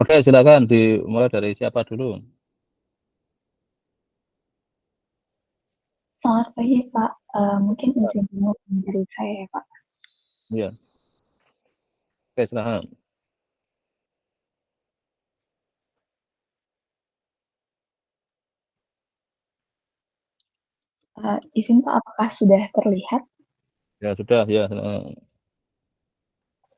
Oke, silakan dimulai dari siapa dulu? Selamat pagi, Pak. Mungkin izin dulu dari saya ya, Pak. Iya, oke silakan. Izin Pak, apakah sudah terlihat? Ya sudah, ya silakan.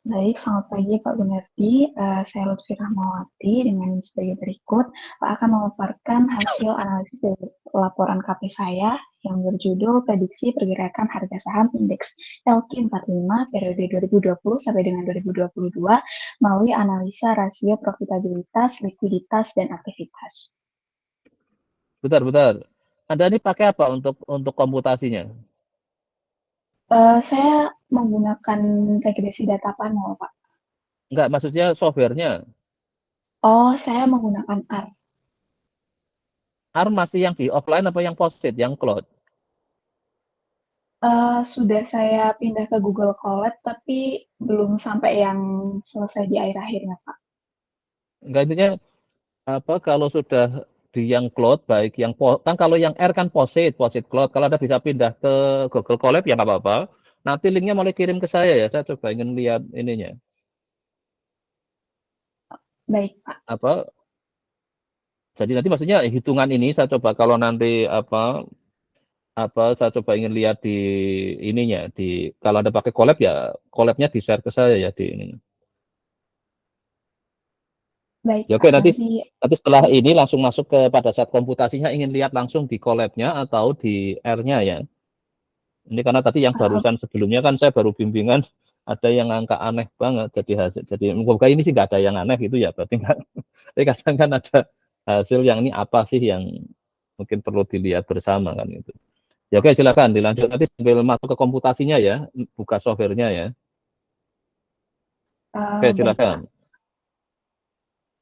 Baik, selamat pagi Pak Gunardi. Saya Lutfi Rahmawati dengan sebagai berikut. Pak akan memaparkan hasil analisis dari laporan KP saya yang berjudul Prediksi Pergerakan Harga Saham Indeks LQ45 periode 2020 sampai dengan 2022 melalui analisa rasio profitabilitas, likuiditas, dan aktivitas. Bentar, bentar. Anda ini pakai apa untuk komputasinya? Saya menggunakan regresi data panel, Pak. Enggak, maksudnya softwarenya. Oh, saya menggunakan R. ARM masih yang di offline apa yang post-it, yang cloud? Sudah saya pindah ke Google Colab, tapi belum sampai yang selesai di akhir-akhirnya, Pak. Enggak, intinya apa kalau sudah di yang cloud, baik yang kan kalau yang R kan post-it cloud. Kalau Anda bisa pindah ke Google Colab ya nggak apa-apa. Nanti linknya mulai kirim ke saya ya. Saya coba ingin lihat ininya. Baik, Pak. Apa? Jadi nanti maksudnya hitungan ini saya coba kalau nanti apa saya coba ingin lihat di ininya di kalau Anda pakai collab ya collabnya di share ke saya ya di ini. Baik, Ya oke Pak. nanti Nanti nanti setelah ini langsung masuk ke pada saat komputasinya ingin lihat langsung di collabnya atau di R-nya ya. Ini karena tadi yang uh, barusan sebelumnya kan saya baru bimbingan ada yang angka aneh banget jadi hasil jadi moga ini sih nggak ada yang aneh gitu ya berarti nggak. Tapi kadang kan ada hasil yang ini apa sih yang mungkin perlu dilihat bersama kan itu. Ya oke silakan dilanjut nanti sambil masuk ke komputasinya ya, buka softwarenya ya. Oke baik, Pak. silakan.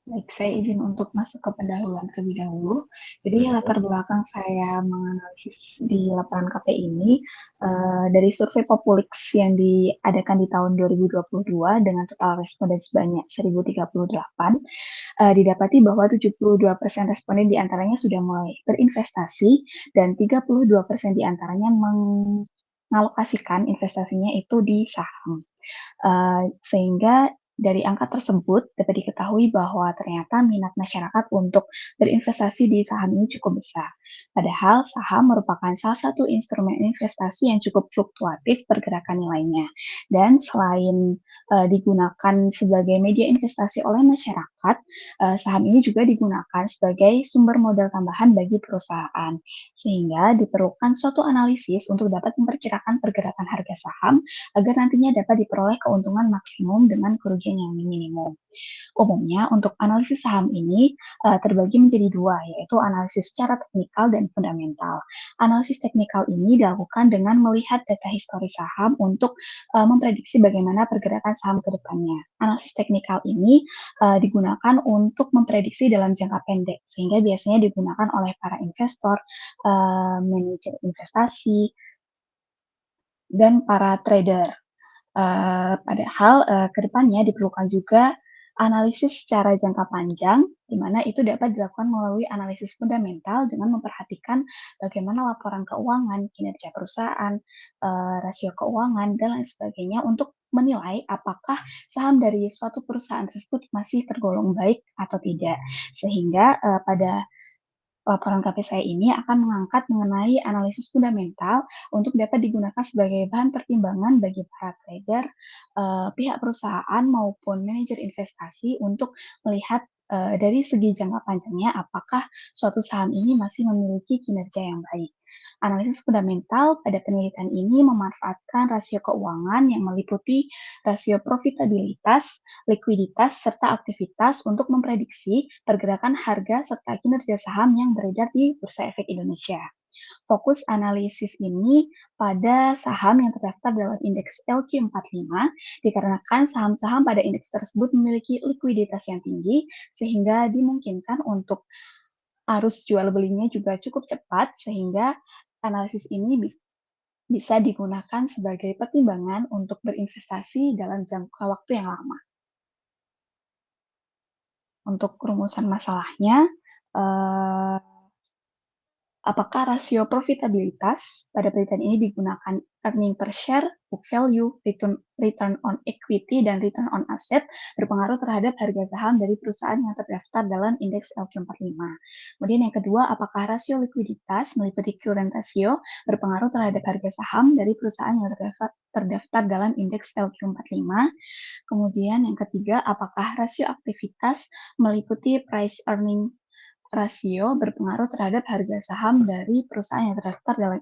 Baik, saya izin untuk masuk ke pendahuluan terlebih dahulu. Jadi Ya. latar belakang saya menganalisis di laporan KP ini dari survei Populix yang diadakan di tahun 2022 dengan total responden sebanyak 1038, didapati bahwa 72% responden diantaranya sudah mulai berinvestasi dan 32% diantaranya mengalokasikan investasinya itu di saham. Sehingga dari angka tersebut dapat diketahui bahwa ternyata minat masyarakat untuk berinvestasi di saham ini cukup besar. Padahal saham merupakan salah satu instrumen investasi yang cukup fluktuatif pergerakan nilainya. Dan selain digunakan sebagai media investasi oleh masyarakat, saham ini juga digunakan sebagai sumber modal tambahan bagi perusahaan. Sehingga diperlukan suatu analisis untuk dapat memperkirakan pergerakan harga saham agar nantinya dapat diperoleh keuntungan maksimum dengan kerugian yang minimum. Umumnya untuk analisis saham ini terbagi menjadi dua, yaitu analisis secara teknikal dan fundamental. Analisis teknikal ini dilakukan dengan melihat data histori saham untuk memprediksi bagaimana pergerakan saham ke depannya. Analisis teknikal ini digunakan untuk memprediksi dalam jangka pendek, sehingga biasanya digunakan oleh para investor, manajer investasi, dan para trader. Padahal kedepannya diperlukan juga analisis secara jangka panjang, di mana itu dapat dilakukan melalui analisis fundamental dengan memperhatikan bagaimana laporan keuangan, kinerja perusahaan, rasio keuangan, dan lain sebagainya untuk menilai apakah saham dari suatu perusahaan tersebut masih tergolong baik atau tidak. Sehingga pada laporan KP saya ini akan mengangkat mengenai analisis fundamental untuk dapat digunakan sebagai bahan pertimbangan bagi para trader, pihak perusahaan maupun manajer investasi untuk melihat dari segi jangka panjangnya apakah suatu saham ini masih memiliki kinerja yang baik. Analisis fundamental pada penelitian ini memanfaatkan rasio keuangan yang meliputi rasio profitabilitas, likuiditas, serta aktivitas untuk memprediksi pergerakan harga serta kinerja saham yang beredar di Bursa Efek Indonesia. Fokus analisis ini pada saham yang terdaftar dalam indeks LQ45 dikarenakan saham-saham pada indeks tersebut memiliki likuiditas yang tinggi sehingga dimungkinkan untuk arus jual belinya juga cukup cepat sehingga analisis ini bisa digunakan sebagai pertimbangan untuk berinvestasi dalam jangka waktu yang lama. Untuk rumusan masalahnya, apakah rasio profitabilitas pada penelitian ini digunakan earning per share, book value, return on equity, dan return on asset berpengaruh terhadap harga saham dari perusahaan yang terdaftar dalam indeks LQ45. Kemudian yang kedua, apakah rasio likuiditas meliputi current ratio berpengaruh terhadap harga saham dari perusahaan yang terdaftar dalam indeks LQ45. Kemudian yang ketiga, apakah rasio aktivitas meliputi price earning rasio berpengaruh terhadap harga saham dari perusahaan yang terdaftar dalam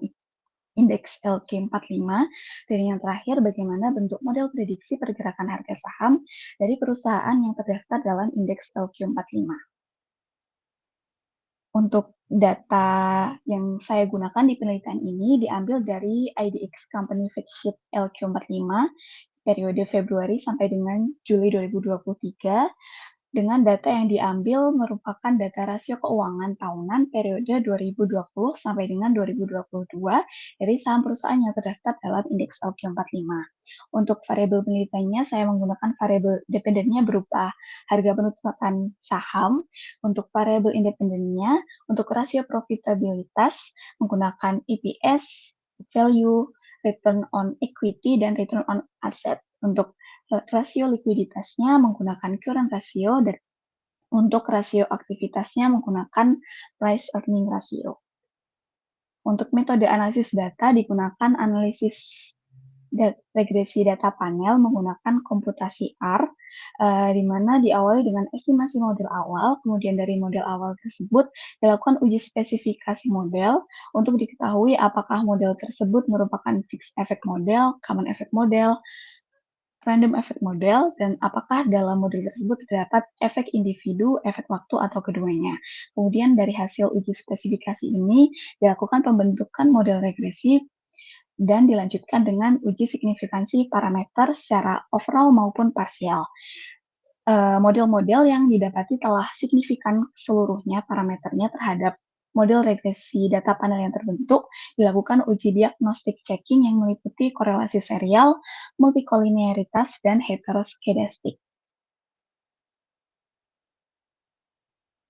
indeks LQ45. Dan yang terakhir, bagaimana bentuk model prediksi pergerakan harga saham dari perusahaan yang terdaftar dalam indeks LQ45. Untuk data yang saya gunakan di penelitian ini diambil dari IDX Company Factsheet LQ45 periode Februari sampai dengan Juli 2023. Dengan data yang diambil merupakan data rasio keuangan tahunan periode 2020 sampai dengan 2022 dari saham perusahaan yang terdaftar dalam indeks LQ45. Untuk variabel penelitiannya, saya menggunakan variabel dependennya berupa harga penutupan saham. Untuk variabel independennya, untuk rasio profitabilitas menggunakan EPS, value, return on equity, dan return on asset. Untuk rasio likuiditasnya menggunakan current ratio, dan untuk rasio aktivitasnya menggunakan price earning ratio. Untuk metode analisis data digunakan analisis regresi data panel menggunakan komputasi R, di mana diawali dengan estimasi model awal, kemudian dari model awal tersebut dilakukan uji spesifikasi model untuk diketahui apakah model tersebut merupakan fixed effect model, common effect model, random effect model, dan apakah dalam model tersebut terdapat efek individu, efek waktu, atau keduanya. Kemudian dari hasil uji spesifikasi ini dilakukan pembentukan model regresi dan dilanjutkan dengan uji signifikansi parameter secara overall maupun parsial. Model-model yang didapati telah signifikan seluruhnya parameternya terhadap model regresi data panel yang terbentuk, dilakukan uji diagnostic checking yang meliputi korelasi serial, multikolinearitas, dan heteroskedastik.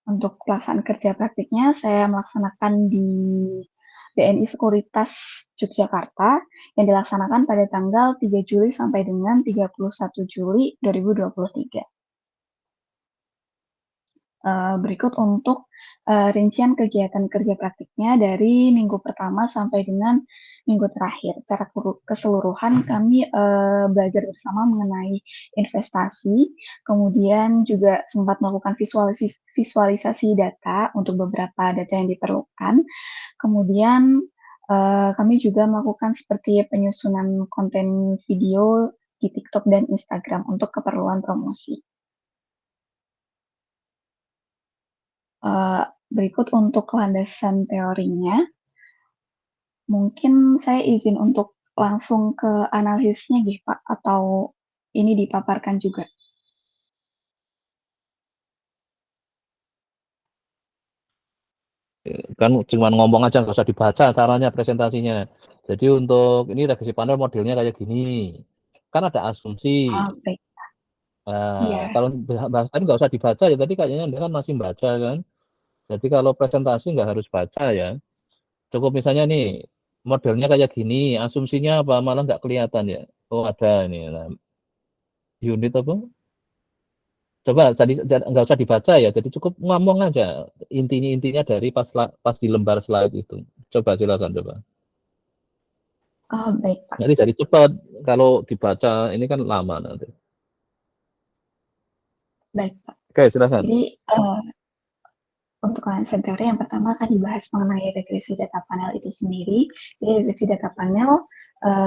Untuk pelaksanaan kerja praktiknya, saya melaksanakan di BNI Sekuritas Yogyakarta yang dilaksanakan pada tanggal 3 Juli sampai dengan 31 Juli 2023. Berikut untuk rincian kegiatan kerja praktiknya dari minggu pertama sampai dengan minggu terakhir. Secara keseluruhan kami belajar bersama mengenai investasi, kemudian juga sempat melakukan visualisasi data untuk beberapa data yang diperlukan. Kemudian kami juga melakukan seperti penyusunan konten video di TikTok dan Instagram untuk keperluan promosi. Berikut untuk landasan teorinya. Mungkin saya izin untuk langsung ke analisisnya gitu, Pak, atau ini dipaparkan juga? Kan cuma ngomong aja, nggak usah dibaca caranya presentasinya. Jadi untuk ini regresi panel modelnya kayak gini. Kan ada asumsi. Baik. Iya. Kalau bahas tadi nggak usah dibaca ya, tadi kayaknya Anda kan masih baca kan. Jadi kalau presentasi nggak harus baca ya. Cukup misalnya nih, modelnya kayak gini, asumsinya apa, malah nggak kelihatan ya. Oh ada ini, nah, unit apa? Coba tadi nggak usah dibaca ya, jadi cukup ngomong aja intinya dari pas di lembar slide itu. Coba silakan coba. Baik, Pak. Nanti jadi cepat, kalau dibaca ini kan lama nanti. Baik, Pak. Oke, silakan. Jadi untuk landasan teori yang pertama akan dibahas mengenai regresi data panel itu sendiri. Jadi regresi data panel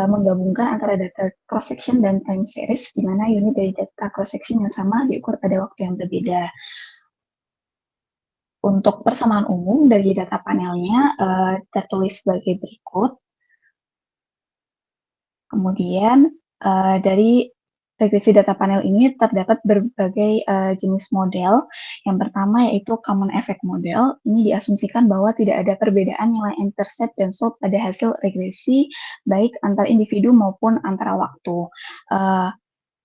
menggabungkan antara data cross section dan time series, di mana unit dari data cross section yang sama diukur pada waktu yang berbeda. Untuk persamaan umum dari data panelnya tertulis sebagai berikut. Kemudian dari regresi data panel ini terdapat berbagai jenis model. Yang pertama yaitu common effect model. Ini diasumsikan bahwa tidak ada perbedaan nilai intercept dan slope pada hasil regresi baik antar individu maupun antara waktu.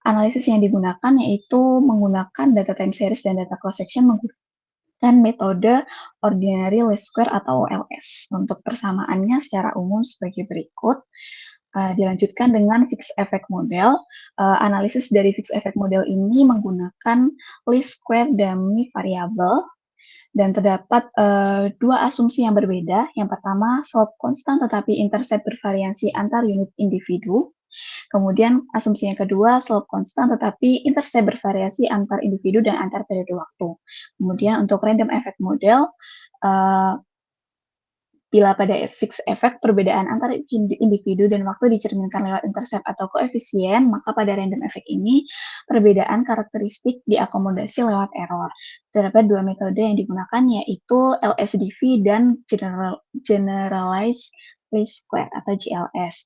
Analisis yang digunakan yaitu menggunakan data time series dan data cross section menggunakan metode ordinary least square atau OLS. Untuk persamaannya secara umum sebagai berikut. Dilanjutkan dengan fixed effect model. Analisis dari fixed effect model ini menggunakan least square dummy variable dan terdapat dua asumsi yang berbeda. Yang pertama, slope konstan tetapi intercept bervariasi antar unit individu. Kemudian asumsi yang kedua, slope konstan tetapi intercept bervariasi antar individu dan antar periode waktu. Kemudian untuk random effect model, bila pada fixed effect perbedaan antara individu dan waktu dicerminkan lewat intercept atau koefisien, maka pada random effect ini perbedaan karakteristik diakomodasi lewat error. Terdapat dua metode yang digunakan yaitu LSDV dan Generalized Least Square atau GLS.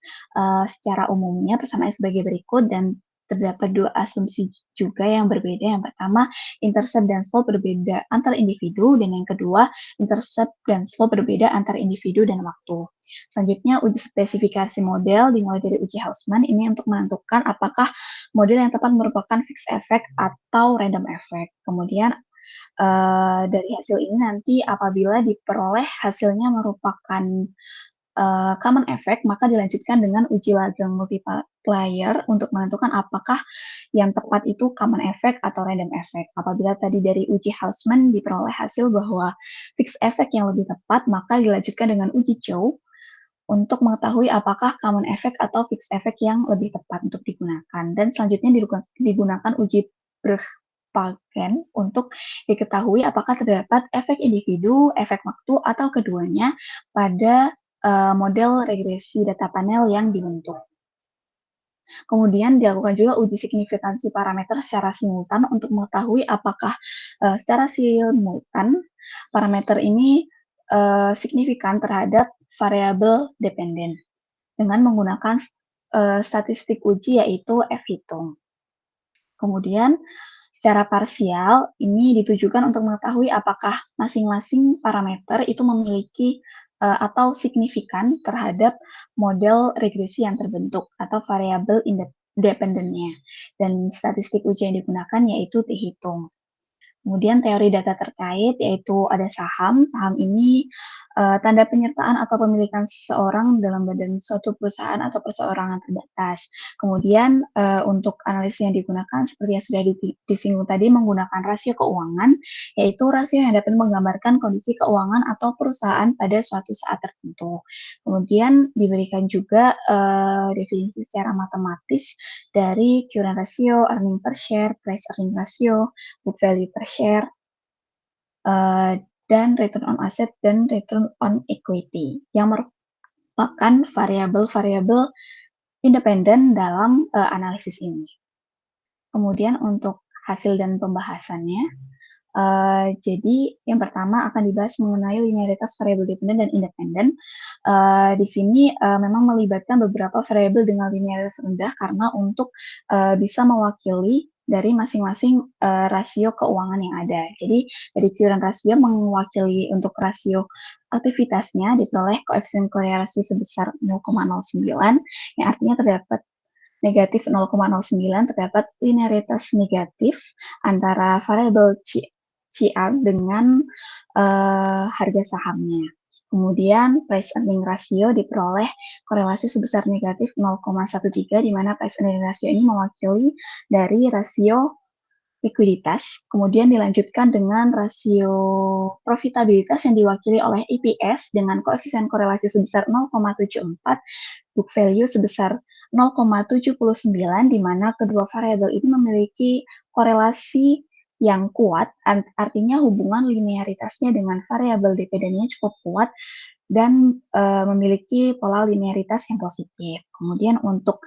Secara umumnya persamaan sebagai berikut dan terdapat dua asumsi juga yang berbeda. Yang pertama, intercept dan slope berbeda antar individu, dan yang kedua, intercept dan slope berbeda antar individu dan waktu. Selanjutnya, uji spesifikasi model dimulai dari uji Hausman. Ini untuk menentukan apakah model yang tepat merupakan fixed effect atau random effect. Kemudian dari hasil ini nanti apabila diperoleh hasilnya merupakan common effect, maka dilanjutkan dengan uji Lagrange multiplier untuk menentukan apakah yang tepat itu common effect atau random effect. Apabila tadi dari uji Hausman diperoleh hasil bahwa fixed effect yang lebih tepat, maka dilanjutkan dengan uji Chow untuk mengetahui apakah common effect atau fixed effect yang lebih tepat untuk digunakan. Dan selanjutnya digunakan uji Verhagen untuk diketahui apakah terdapat efek individu, efek waktu, atau keduanya pada model regresi data panel yang dibentuk. Kemudian dilakukan juga uji signifikansi parameter secara simultan untuk mengetahui apakah secara simultan parameter ini signifikan terhadap variabel dependen dengan menggunakan statistik uji yaitu F-hitung. Kemudian secara parsial ini ditujukan untuk mengetahui apakah masing-masing parameter itu memiliki atau signifikan terhadap model regresi yang terbentuk atau variabel independennya. Dan statistik uji yang digunakan yaitu T-hitung. Kemudian teori data terkait yaitu ada saham. Saham ini tanda penyertaan atau pemilikan seseorang dalam badan suatu perusahaan atau perseorangan terbatas. Kemudian untuk analisis yang digunakan seperti yang sudah disinggung tadi menggunakan rasio keuangan, yaitu rasio yang dapat menggambarkan kondisi keuangan atau perusahaan pada suatu saat tertentu. Kemudian diberikan juga definisi secara matematis dari current ratio, earning per share, price earning ratio, book value per share, dan return on asset dan return on equity yang merupakan variabel-variabel independen dalam analisis ini. Kemudian untuk hasil dan pembahasannya, jadi yang pertama akan dibahas mengenai linearitas variabel dependen dan independen. Di sini memang melibatkan beberapa variabel dengan linearitas rendah karena untuk bisa mewakili dari masing-masing rasio keuangan yang ada. Jadi dari current ratio mewakili untuk rasio aktivitasnya diperoleh koefisien korelasi sebesar 0,09 yang artinya terdapat negatif 0,09 terdapat linearitas negatif antara variabel CR dengan harga sahamnya. Kemudian price earning ratio diperoleh korelasi sebesar negatif 0,13 di mana price earning ratio ini mewakili dari rasio likuiditas. Kemudian dilanjutkan dengan rasio profitabilitas yang diwakili oleh EPS dengan koefisien korelasi sebesar 0,74, book value sebesar 0,79 di mana kedua variabel ini memiliki korelasi yang kuat, artinya hubungan linearitasnya dengan variabel dependennya cukup kuat dan memiliki pola linearitas yang positif. Kemudian untuk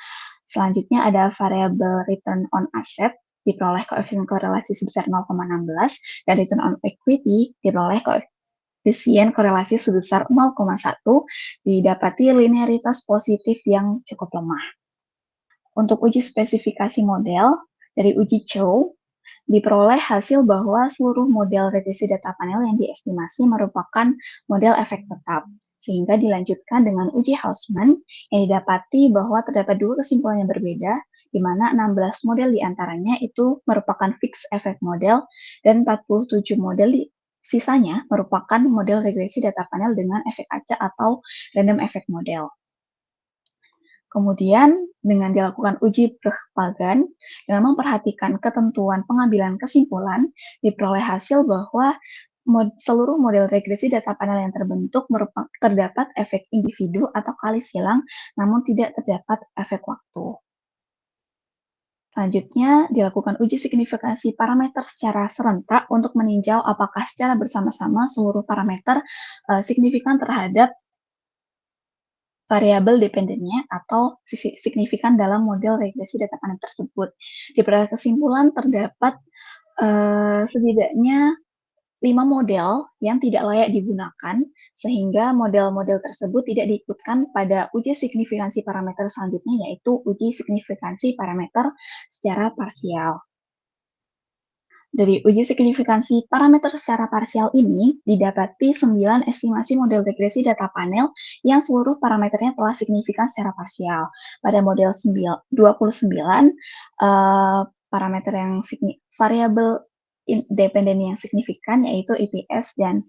selanjutnya ada variabel return on asset diperoleh koefisien korelasi sebesar 0,16 dan return on equity diperoleh koefisien korelasi sebesar 0,1 didapati linearitas positif yang cukup lemah. Untuk uji spesifikasi model dari uji Chow diperoleh hasil bahwa seluruh model regresi data panel yang diestimasi merupakan model efek tetap, sehingga dilanjutkan dengan uji Hausman yang didapati bahwa terdapat dua kesimpulan yang berbeda, di mana 16 model diantaranya itu merupakan fixed effect model dan 47 model sisanya merupakan model regresi data panel dengan efek acak atau random effect model. Kemudian, dengan dilakukan uji Brugh-Pagan, dengan memperhatikan ketentuan pengambilan kesimpulan, diperoleh hasil bahwa seluruh model regresi data panel yang terbentuk terdapat efek individu atau kali silang, namun tidak terdapat efek waktu. Selanjutnya, dilakukan uji signifikansi parameter secara serentak untuk meninjau apakah secara bersama-sama seluruh parameter signifikan terhadap variabel dependennya atau signifikan dalam model regresi data panel tersebut. Diperoleh kesimpulan terdapat setidaknya 5 model yang tidak layak digunakan, sehingga model-model tersebut tidak diikutkan pada uji signifikansi parameter selanjutnya, yaitu uji signifikansi parameter secara parsial. Dari uji signifikansi parameter secara parsial ini, didapati 9 estimasi model regresi data panel yang seluruh parameternya telah signifikan secara parsial. Pada model 29, parameter yang variabel dependen yang signifikan yaitu EPS dan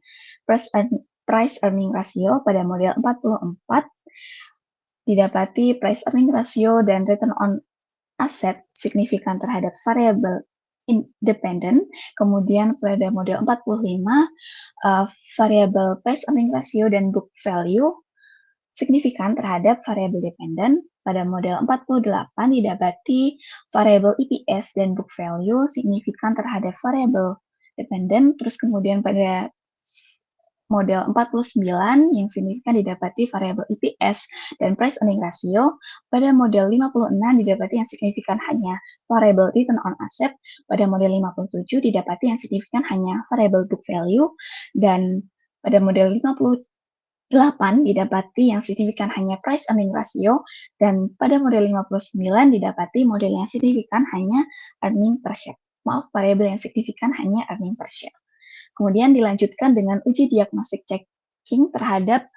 price earning ratio. Pada model 44, didapati price earning ratio dan return on asset signifikan terhadap variabel independen. Kemudian pada model 45, variabel price earning ratio dan book value signifikan terhadap variabel dependen. Pada model 48 didapati variabel EPS dan book value signifikan terhadap variabel dependen. Terus kemudian pada model 49 yang signifikan didapati variabel EPS dan price earning ratio. Pada model 56 didapati yang signifikan hanya variabel return on asset. Pada model 57 didapati yang signifikan hanya variabel book value. Dan pada model 58 didapati yang signifikan hanya price earning ratio. Dan pada model 59 didapati model yang signifikan hanya earning per share. Variabel yang signifikan hanya earning per share. Kemudian dilanjutkan dengan uji diagnostic checking terhadap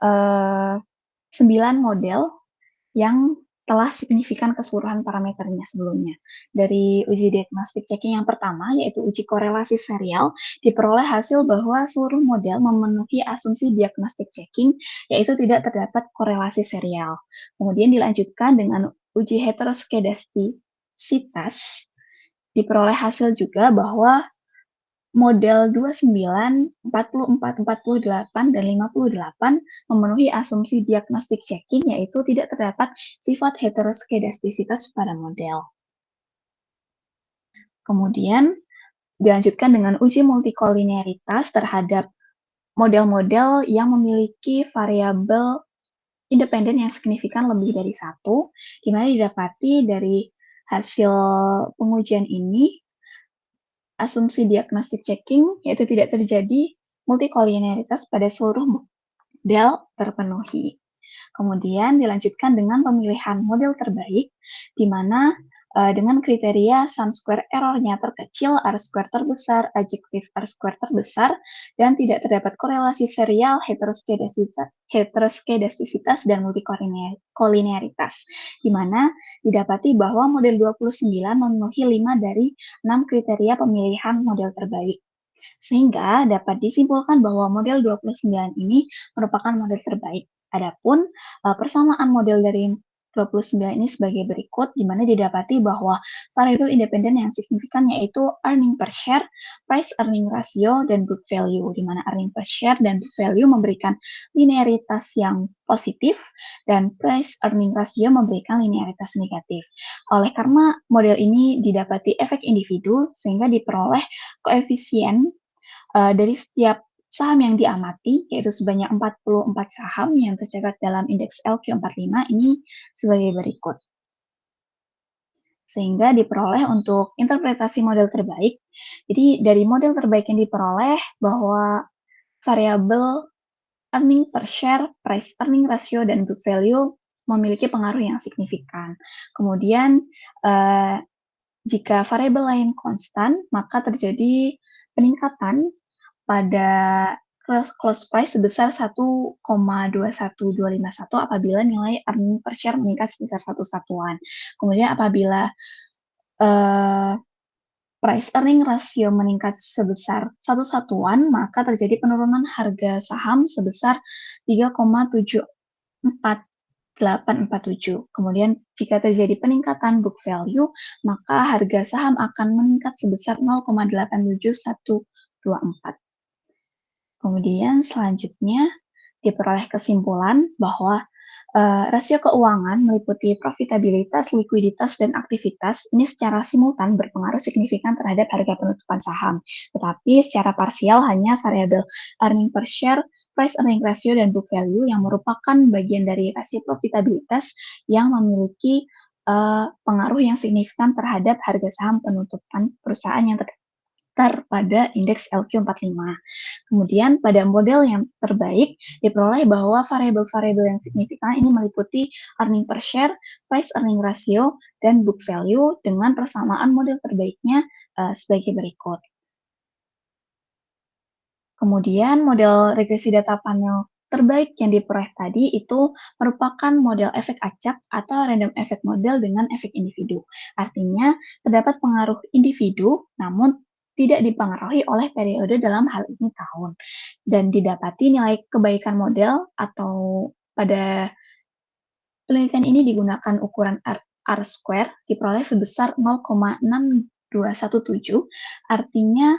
9 model yang telah signifikan keseluruhan parameternya sebelumnya. Dari uji diagnostic checking yang pertama, yaitu uji korelasi serial, diperoleh hasil bahwa seluruh model memenuhi asumsi diagnostic checking, yaitu tidak terdapat korelasi serial. Kemudian dilanjutkan dengan uji heteroskedastisitas, diperoleh hasil juga bahwa model 29, 44, 48, dan 58 memenuhi asumsi diagnostic checking, yaitu tidak terdapat sifat heteroskedastisitas pada model. Kemudian dilanjutkan dengan uji multikolinearitas terhadap model-model yang memiliki variabel independen yang signifikan lebih dari satu, di mana didapati dari hasil pengujian ini asumsi diagnostic checking, yaitu tidak terjadi multikolinearitas pada seluruh model terpenuhi. Kemudian dilanjutkan dengan pemilihan model terbaik, di mana dengan kriteria sum square error-nya terkecil, R square terbesar, adjektif R square terbesar, dan tidak terdapat korelasi serial, heteroskedastisitas, dan multikolinearitas, di mana didapati bahwa model 29 memenuhi 5 dari 6 kriteria pemilihan model terbaik. Sehingga dapat disimpulkan bahwa model 29 ini merupakan model terbaik. Adapun persamaan model dari 29 ini sebagai berikut, di mana didapati bahwa variabel independen yang signifikan yaitu earning per share, price earning ratio, dan book value, di mana earning per share dan book value memberikan linearitas yang positif, dan price earning ratio memberikan linearitas negatif. Oleh karena model ini didapati efek individu, sehingga diperoleh koefisien dari setiap saham yang diamati, yaitu sebanyak 44 saham yang tercatat dalam indeks LQ45 ini sebagai berikut. Sehingga diperoleh untuk interpretasi model terbaik. Jadi dari model terbaik yang diperoleh bahwa variabel earning per share, price earning ratio, dan book value memiliki pengaruh yang signifikan. Kemudian Jika variabel lain konstan, maka terjadi peningkatan pada close price sebesar 1,21251 apabila nilai earning per share meningkat sebesar 1 satuan. Kemudian apabila price earning ratio meningkat sebesar 1 satuan, maka terjadi penurunan harga saham sebesar 3,74 Kemudian jika terjadi peningkatan book value, maka harga saham akan meningkat sebesar 0,87124. Kemudian selanjutnya diperoleh kesimpulan bahwa rasio keuangan meliputi profitabilitas, likuiditas, dan aktivitas ini secara simultan berpengaruh signifikan terhadap harga penutupan saham. Tetapi secara parsial hanya variabel earning per share, price earning ratio, dan book value yang merupakan bagian dari rasio profitabilitas yang memiliki pengaruh yang signifikan terhadap harga saham penutupan perusahaan yang pada indeks LQ45. Kemudian pada model yang terbaik diperoleh bahwa variabel-variabel yang signifikan ini meliputi earning per share, price earning ratio, dan book value dengan persamaan model terbaiknya sebagai berikut. Kemudian model regresi data panel terbaik yang diperoleh tadi itu merupakan model efek acak atau random effect model dengan efek individu. Artinya terdapat pengaruh individu namun tidak dipengaruhi oleh periode dalam hal ini tahun. Dan didapati nilai kebaikan model atau pada penelitian ini digunakan ukuran R-square diperoleh sebesar 0,6217, artinya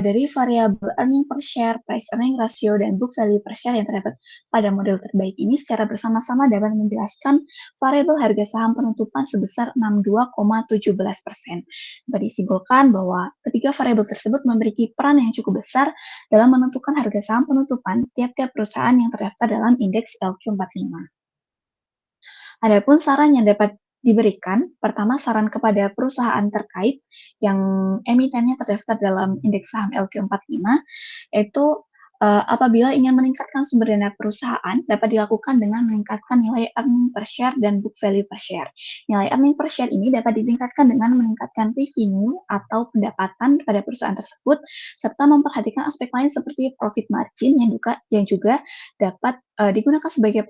dari variabel earning per share, price earning ratio, dan book value per share yang terdapat pada model terbaik ini secara bersama-sama dapat menjelaskan variabel harga saham penutupan sebesar 62,17%. Dapat disimpulkan bahwa ketiga variabel tersebut memiliki peran yang cukup besar dalam menentukan harga saham penutupan tiap-tiap perusahaan yang terdaftar dalam indeks LQ45. Adapun saran yang dapat diberikan, pertama saran kepada perusahaan terkait yang emitennya terdaftar dalam indeks saham LQ45, yaitu apabila ingin meningkatkan sumber dana perusahaan, dapat dilakukan dengan meningkatkan nilai earning per share dan book value per share. Nilai earning per share ini dapat ditingkatkan dengan meningkatkan revenue atau pendapatan pada perusahaan tersebut, serta memperhatikan aspek lain seperti profit margin yang juga dapat digunakan sebagai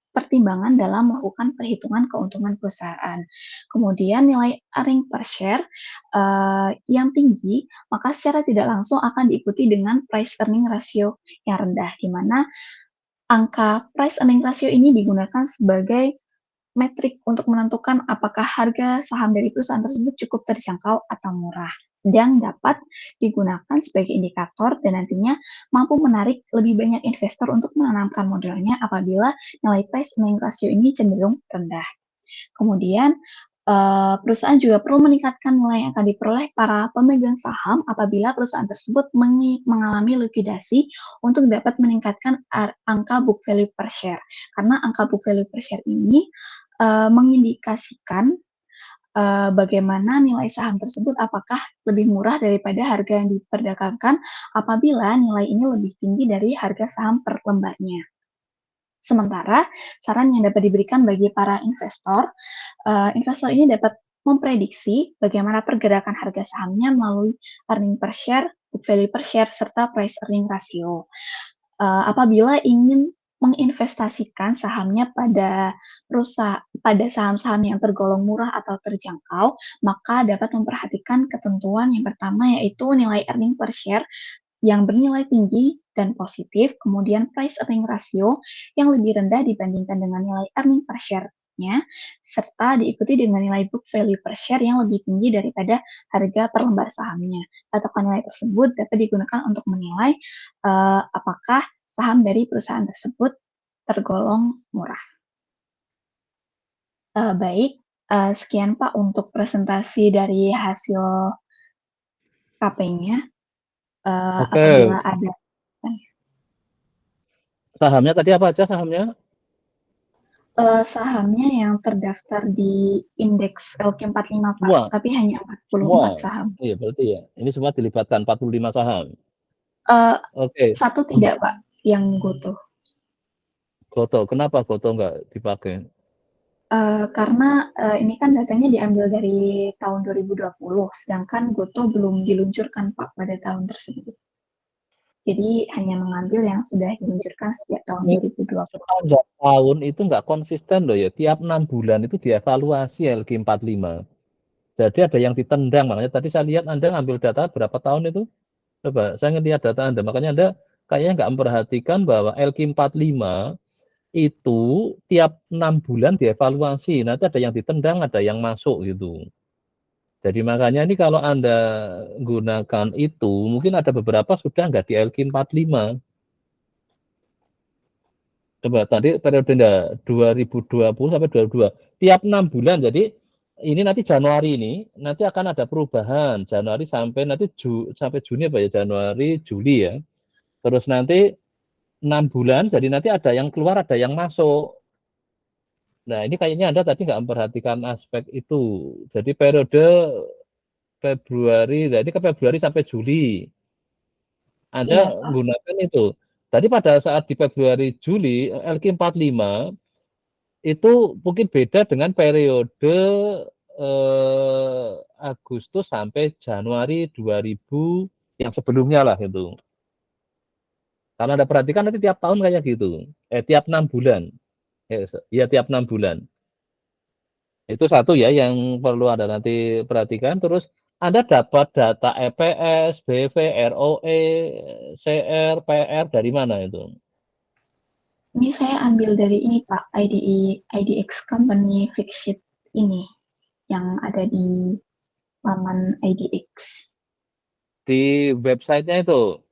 pertimbangan dalam melakukan perhitungan keuntungan perusahaan. Kemudian nilai earning per share yang tinggi, maka secara tidak langsung akan diikuti dengan price earning ratio yang rendah, di mana angka price earning ratio ini digunakan sebagai metrik untuk menentukan apakah harga saham dari perusahaan tersebut cukup terjangkau atau murah, yang dapat digunakan sebagai indikator dan nantinya mampu menarik lebih banyak investor untuk menanamkan modalnya apabila nilai price earning ratio ini cenderung rendah. Kemudian, perusahaan juga perlu meningkatkan nilai yang akan diperoleh para pemegang saham apabila perusahaan tersebut mengalami likuidasi untuk dapat meningkatkan angka book value per share. Karena angka book value per share ini mengindikasikan bagaimana nilai saham tersebut apakah lebih murah daripada harga yang diperdagangkan apabila nilai ini lebih tinggi dari harga saham per lembarnya. Sementara saran yang dapat diberikan bagi para investor, investor ini dapat memprediksi bagaimana pergerakan harga sahamnya melalui earning per share, book value per share, serta price earning ratio. Apabila ingin menginvestasikan sahamnya pada saham-saham yang tergolong murah atau terjangkau, maka dapat memperhatikan ketentuan yang pertama yaitu nilai earning per share yang bernilai tinggi dan positif, kemudian price earning ratio yang lebih rendah dibandingkan dengan nilai earning per share-nya, serta diikuti dengan nilai book value per share yang lebih tinggi daripada harga per lembar sahamnya. Patokan nilai tersebut dapat digunakan untuk menilai apakah saham dari perusahaan tersebut tergolong murah. Baik, sekian Pak untuk presentasi dari hasil KP-nya. Apabila ada Sahamnya tadi apa aja sahamnya? Sahamnya yang terdaftar di indeks LQ45 Pak, Semua? tapi hanya 44 saham. Iya berarti ya, ini semua dilibatkan 45 saham. Oke. Satu tidak Pak, yang Goto. Goto, kenapa Goto nggak dipakai? Karena ini kan datanya diambil dari tahun 2020, sedangkan Gotoh belum diluncurkan Pak pada tahun tersebut. Jadi hanya mengambil yang sudah diluncurkan sejak tahun 2020. Sepanjang tahun itu nggak konsisten loh ya. Tiap 6 bulan itu dievaluasi LQ45. Jadi ada yang ditendang. Makanya tadi saya lihat Anda ngambil data berapa tahun itu? Coba saya ngelihat data Anda. Makanya Anda kayaknya nggak memperhatikan bahwa LQ45 itu tiap 6 bulan dievaluasi. Nanti ada yang ditendang, ada yang masuk gitu. Jadi makanya ini kalau Anda gunakan itu, mungkin ada beberapa sudah nggak di LQ45. Coba tadi periode 2020 sampai 2022. Tiap 6 bulan, jadi ini nanti Januari ini, nanti akan ada perubahan. Januari sampai nanti sampai Juni apa ya? Januari, Juli ya. Terus nanti 6 bulan, jadi nanti ada yang keluar, ada yang masuk. Nah, ini kayaknya Anda tadi nggak memperhatikan aspek itu. Jadi periode Februari, jadi ke Februari sampai Juli. Iya, Anda Pak. menggunakan itu. Tadi pada saat di Februari, Juli, LQ45 itu mungkin beda dengan periode Agustus sampai Januari 2000 yang sebelumnya lah itu. Kalau Anda perhatikan nanti tiap tahun kayak gitu. Tiap 6 bulan. Ya tiap 6 bulan. Itu satu ya yang perlu Anda nanti perhatikan. Terus Anda dapat data EPS, BV, ROE, CR, PR dari mana itu? Ini saya ambil dari ini Pak, IDX Company Fix Sheet ini yang ada di laman IDX. Di websitenya itu.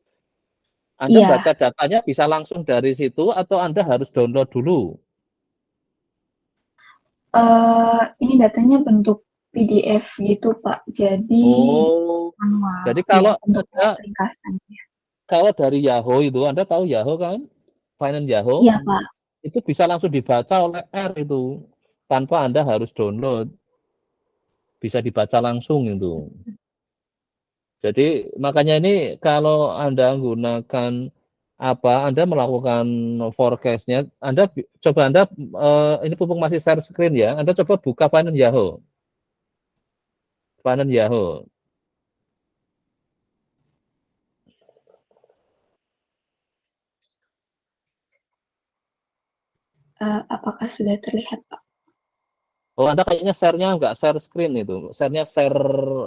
Anda Iya, baca datanya bisa langsung dari situ atau Anda harus download dulu? ini datanya bentuk PDF gitu Pak, jadi Oh, manual, jadi ya kalau untuk Anda ringkasannya. kalau dari Yahoo itu, Anda tahu Yahoo kan? Finance Yahoo, Iya Pak. itu bisa langsung dibaca oleh R itu. Tanpa Anda harus download, bisa dibaca langsung itu. Jadi makanya ini kalau Anda gunakan apa, Anda melakukan forecast-nya, Anda coba Anda ini mumpung masih share screen ya, Anda coba buka Finance Yahoo. Finance Yahoo. Apakah sudah terlihat Pak? Oh, Anda kayaknya share-nya nggak share screen itu. Share-nya share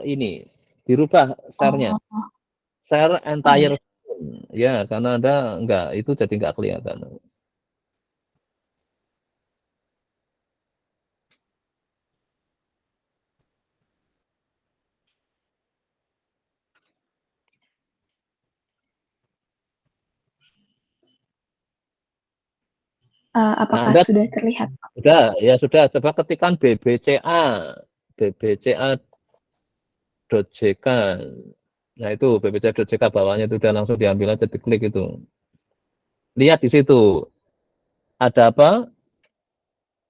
ini. Dirubah share-nya. Oh, Share oh iya. entire screen. Ya, karena Anda nggak, itu jadi nggak kelihatan. Nah, Apakah Anda sudah terlihat Pak? sudah, ya sudah. Coba ketikkan BBCA. BBCA.jk. Nah, itu BBCA.jk bawahnya itu udah langsung diambil aja, diklik itu. Lihat di situ. Ada apa?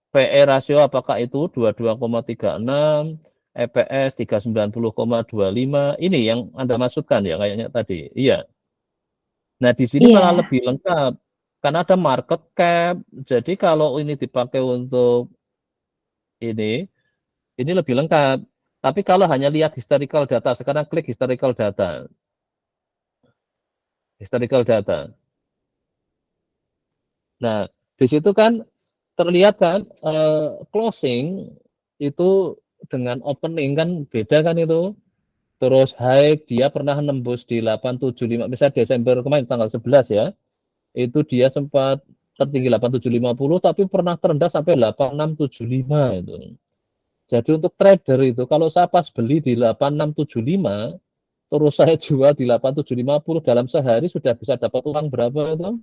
PE rasio apakah itu 22,36, EPS 390,25. Ini yang Anda maksudkan ya kayaknya tadi. Iya. Nah, di sini malah Iya, lebih lengkap karena ada market cap. Jadi kalau ini dipakai untuk ini, ini lebih lengkap. Tapi kalau hanya lihat historical data, sekarang klik historical data. Historical data. Nah, di situ kan terlihat kan closing itu dengan opening kan beda kan itu. Terus high dia pernah nembus di 875, misalnya Desember kemarin tanggal 11 ya. Itu dia sempat tertinggi 8750 tapi pernah terendah sampai 8675 itu. Jadi untuk trader itu kalau saya pas beli di 8675 terus saya jual di 8750 dalam sehari sudah bisa dapat uang berapa itu?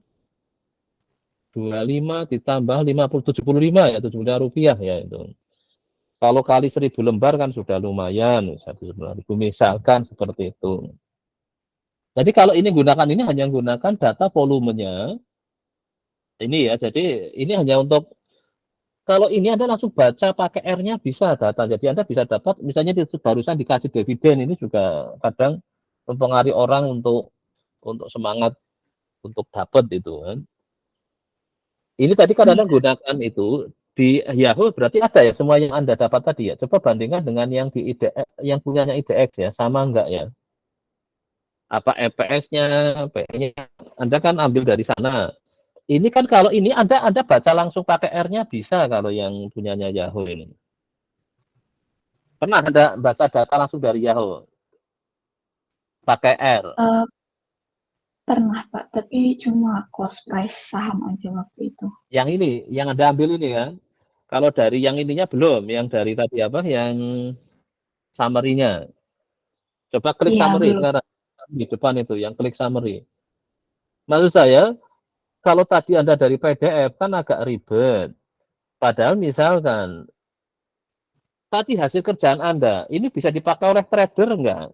25 ditambah 50 75 ya, 75 rupiah ya itu. Kalau kali 1000 lembar kan sudah lumayan, 1.000 misalkan seperti itu. Jadi kalau ini gunakan ini hanya gunakan data volumenya ini ya. Jadi ini hanya untuk kalau ini Anda langsung baca pakai R-nya bisa data. Jadi Anda bisa dapat misalnya itu barusan dikasih dividen ini juga kadang mempengaruhi orang untuk semangat untuk dapat itu kan. Ini tadi kan Anda iya. gunakan itu. Di Yahoo berarti ada ya semua yang Anda dapat tadi ya. Coba bandingkan dengan yang di IDX, yang punyanya IDX ya, sama enggak ya? Apa EPS-nya, PE-nya, Anda kan ambil dari sana. Ini kan kalau ini Anda baca langsung pakai R-nya bisa kalau yang punyanya Yahoo ini. Pernah Anda baca data langsung dari Yahoo pakai R? Eh, pernah Pak, tapi cuma cost price saham aja waktu itu. Yang ini, yang Anda ambil ini kan. Kalau dari yang ininya belum, yang dari tadi apa, yang summary-nya. Coba klik Iya, summary belum. sekarang di depan itu, yang klik summary. Maksud saya, kalau tadi Anda dari PDF kan agak ribet. Padahal misalkan tadi hasil kerjaan Anda ini bisa dipakai oleh trader enggak?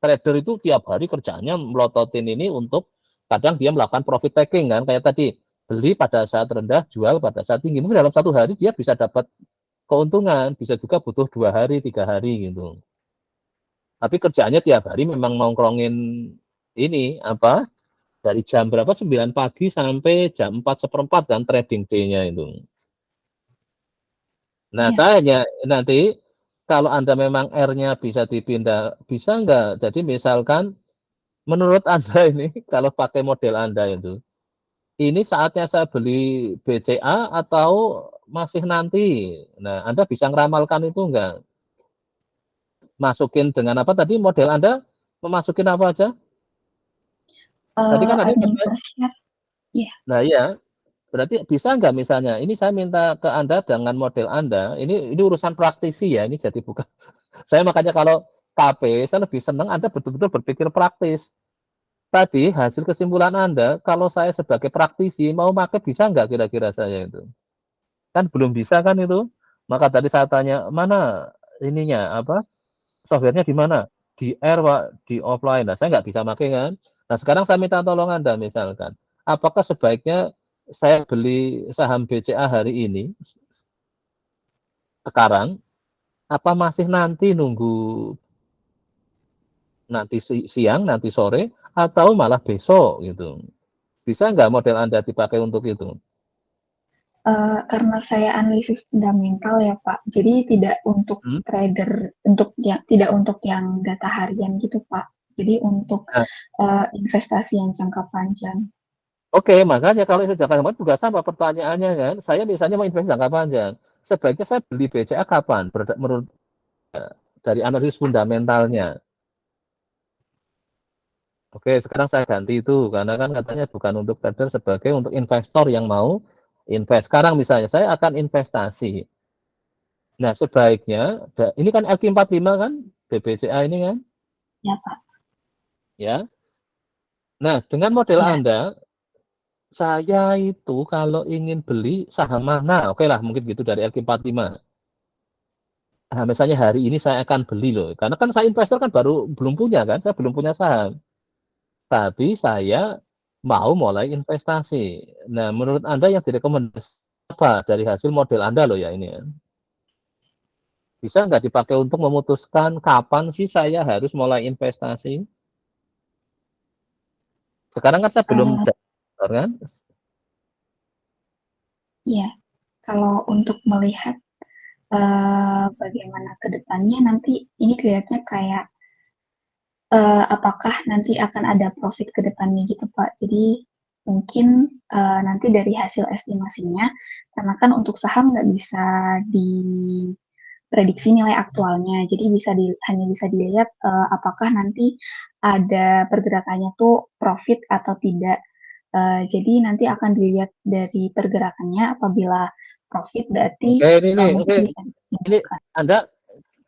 Trader itu tiap hari kerjaannya melototin ini untuk kadang dia melakukan profit taking kan kayak tadi beli pada saat rendah, jual pada saat tinggi. Mungkin dalam satu hari dia bisa dapat keuntungan, bisa juga butuh 2 hari, 3 hari gitu. Tapi kerjaannya tiap hari memang nongkrongin ini apa dari jam berapa 9 pagi sampai jam 4 seperempat kan trading day-nya itu. Nah, Iya. saya nanti kalau Anda memang R-nya bisa dipindah, bisa enggak? Jadi misalkan menurut Anda ini kalau pakai model Anda itu, ini saatnya saya beli BCA atau masih nanti? Nah, Anda bisa ngeramalkan itu enggak? Masukin dengan apa tadi model Anda? Memasukin apa aja? Tadi kan ada Earning model. per share, ya. Nah, ya, berarti bisa nggak misalnya, ini saya minta ke Anda dengan model Anda, ini urusan praktisi ya, ini jadi bukan. Saya makanya kalau KP, saya lebih senang Anda betul-betul berpikir praktis. Tadi hasil kesimpulan Anda, kalau saya sebagai praktisi mau pakai bisa nggak kira-kira saya itu? Kan belum bisa kan itu? Maka tadi saya tanya, mana ininya, apa, softwarenya di mana? Di R, Pak, di offline. Nah, saya nggak bisa pakai kan? Nah, sekarang saya minta tolong Anda misalkan, apakah sebaiknya saya beli saham BCA hari ini, sekarang, apa masih nanti nunggu nanti siang, nanti sore, atau malah besok gitu? Bisa nggak model Anda dipakai untuk itu? Karena saya analisis fundamental ya Pak, jadi tidak untuk Hmm? trader, tidak untuk yang data harian gitu Pak. Jadi untuk Nah, investasi yang jangka panjang. oke, makanya kalau itu jangka panjang juga sama pertanyaannya kan. Saya misalnya mau investasi jangka panjang, sebaiknya saya beli BCA kapan? Menurut dari analisis fundamentalnya. Oke, sekarang saya ganti itu karena kan katanya bukan untuk trader sebagai untuk investor yang mau invest. Sekarang misalnya saya akan investasi. Nah, sebaiknya ini kan LQ45 kan BBCA ini kan, Ya Pak. ya. Nah, dengan model Ya. Anda, saya itu kalau ingin beli saham mana, oke lah mungkin gitu dari LQ45. Nah, misalnya hari ini saya akan beli loh, karena kan saya investor kan baru belum punya kan, saya belum punya saham. Tapi saya mau mulai investasi. Nah, menurut Anda yang direkomendasi apa dari hasil model Anda loh ya ini ya? Bisa nggak dipakai untuk memutuskan kapan sih saya harus mulai investasi? Sekarang kan saya belum Eh, kan? ya, kalau untuk melihat bagaimana ke depannya nanti ini kelihatannya kayak apakah nanti akan ada profit ke depannya gitu Pak. Jadi mungkin nanti dari hasil estimasinya, karena kan untuk saham nggak bisa diprediksi nilai aktualnya, jadi hanya bisa dilihat apakah nanti ada pergerakannya tuh profit atau tidak. Jadi nanti akan dilihat dari pergerakannya, apabila profit berarti Oke, ini nih, mungkin oke. bisa Ini ditinggalkan. Anda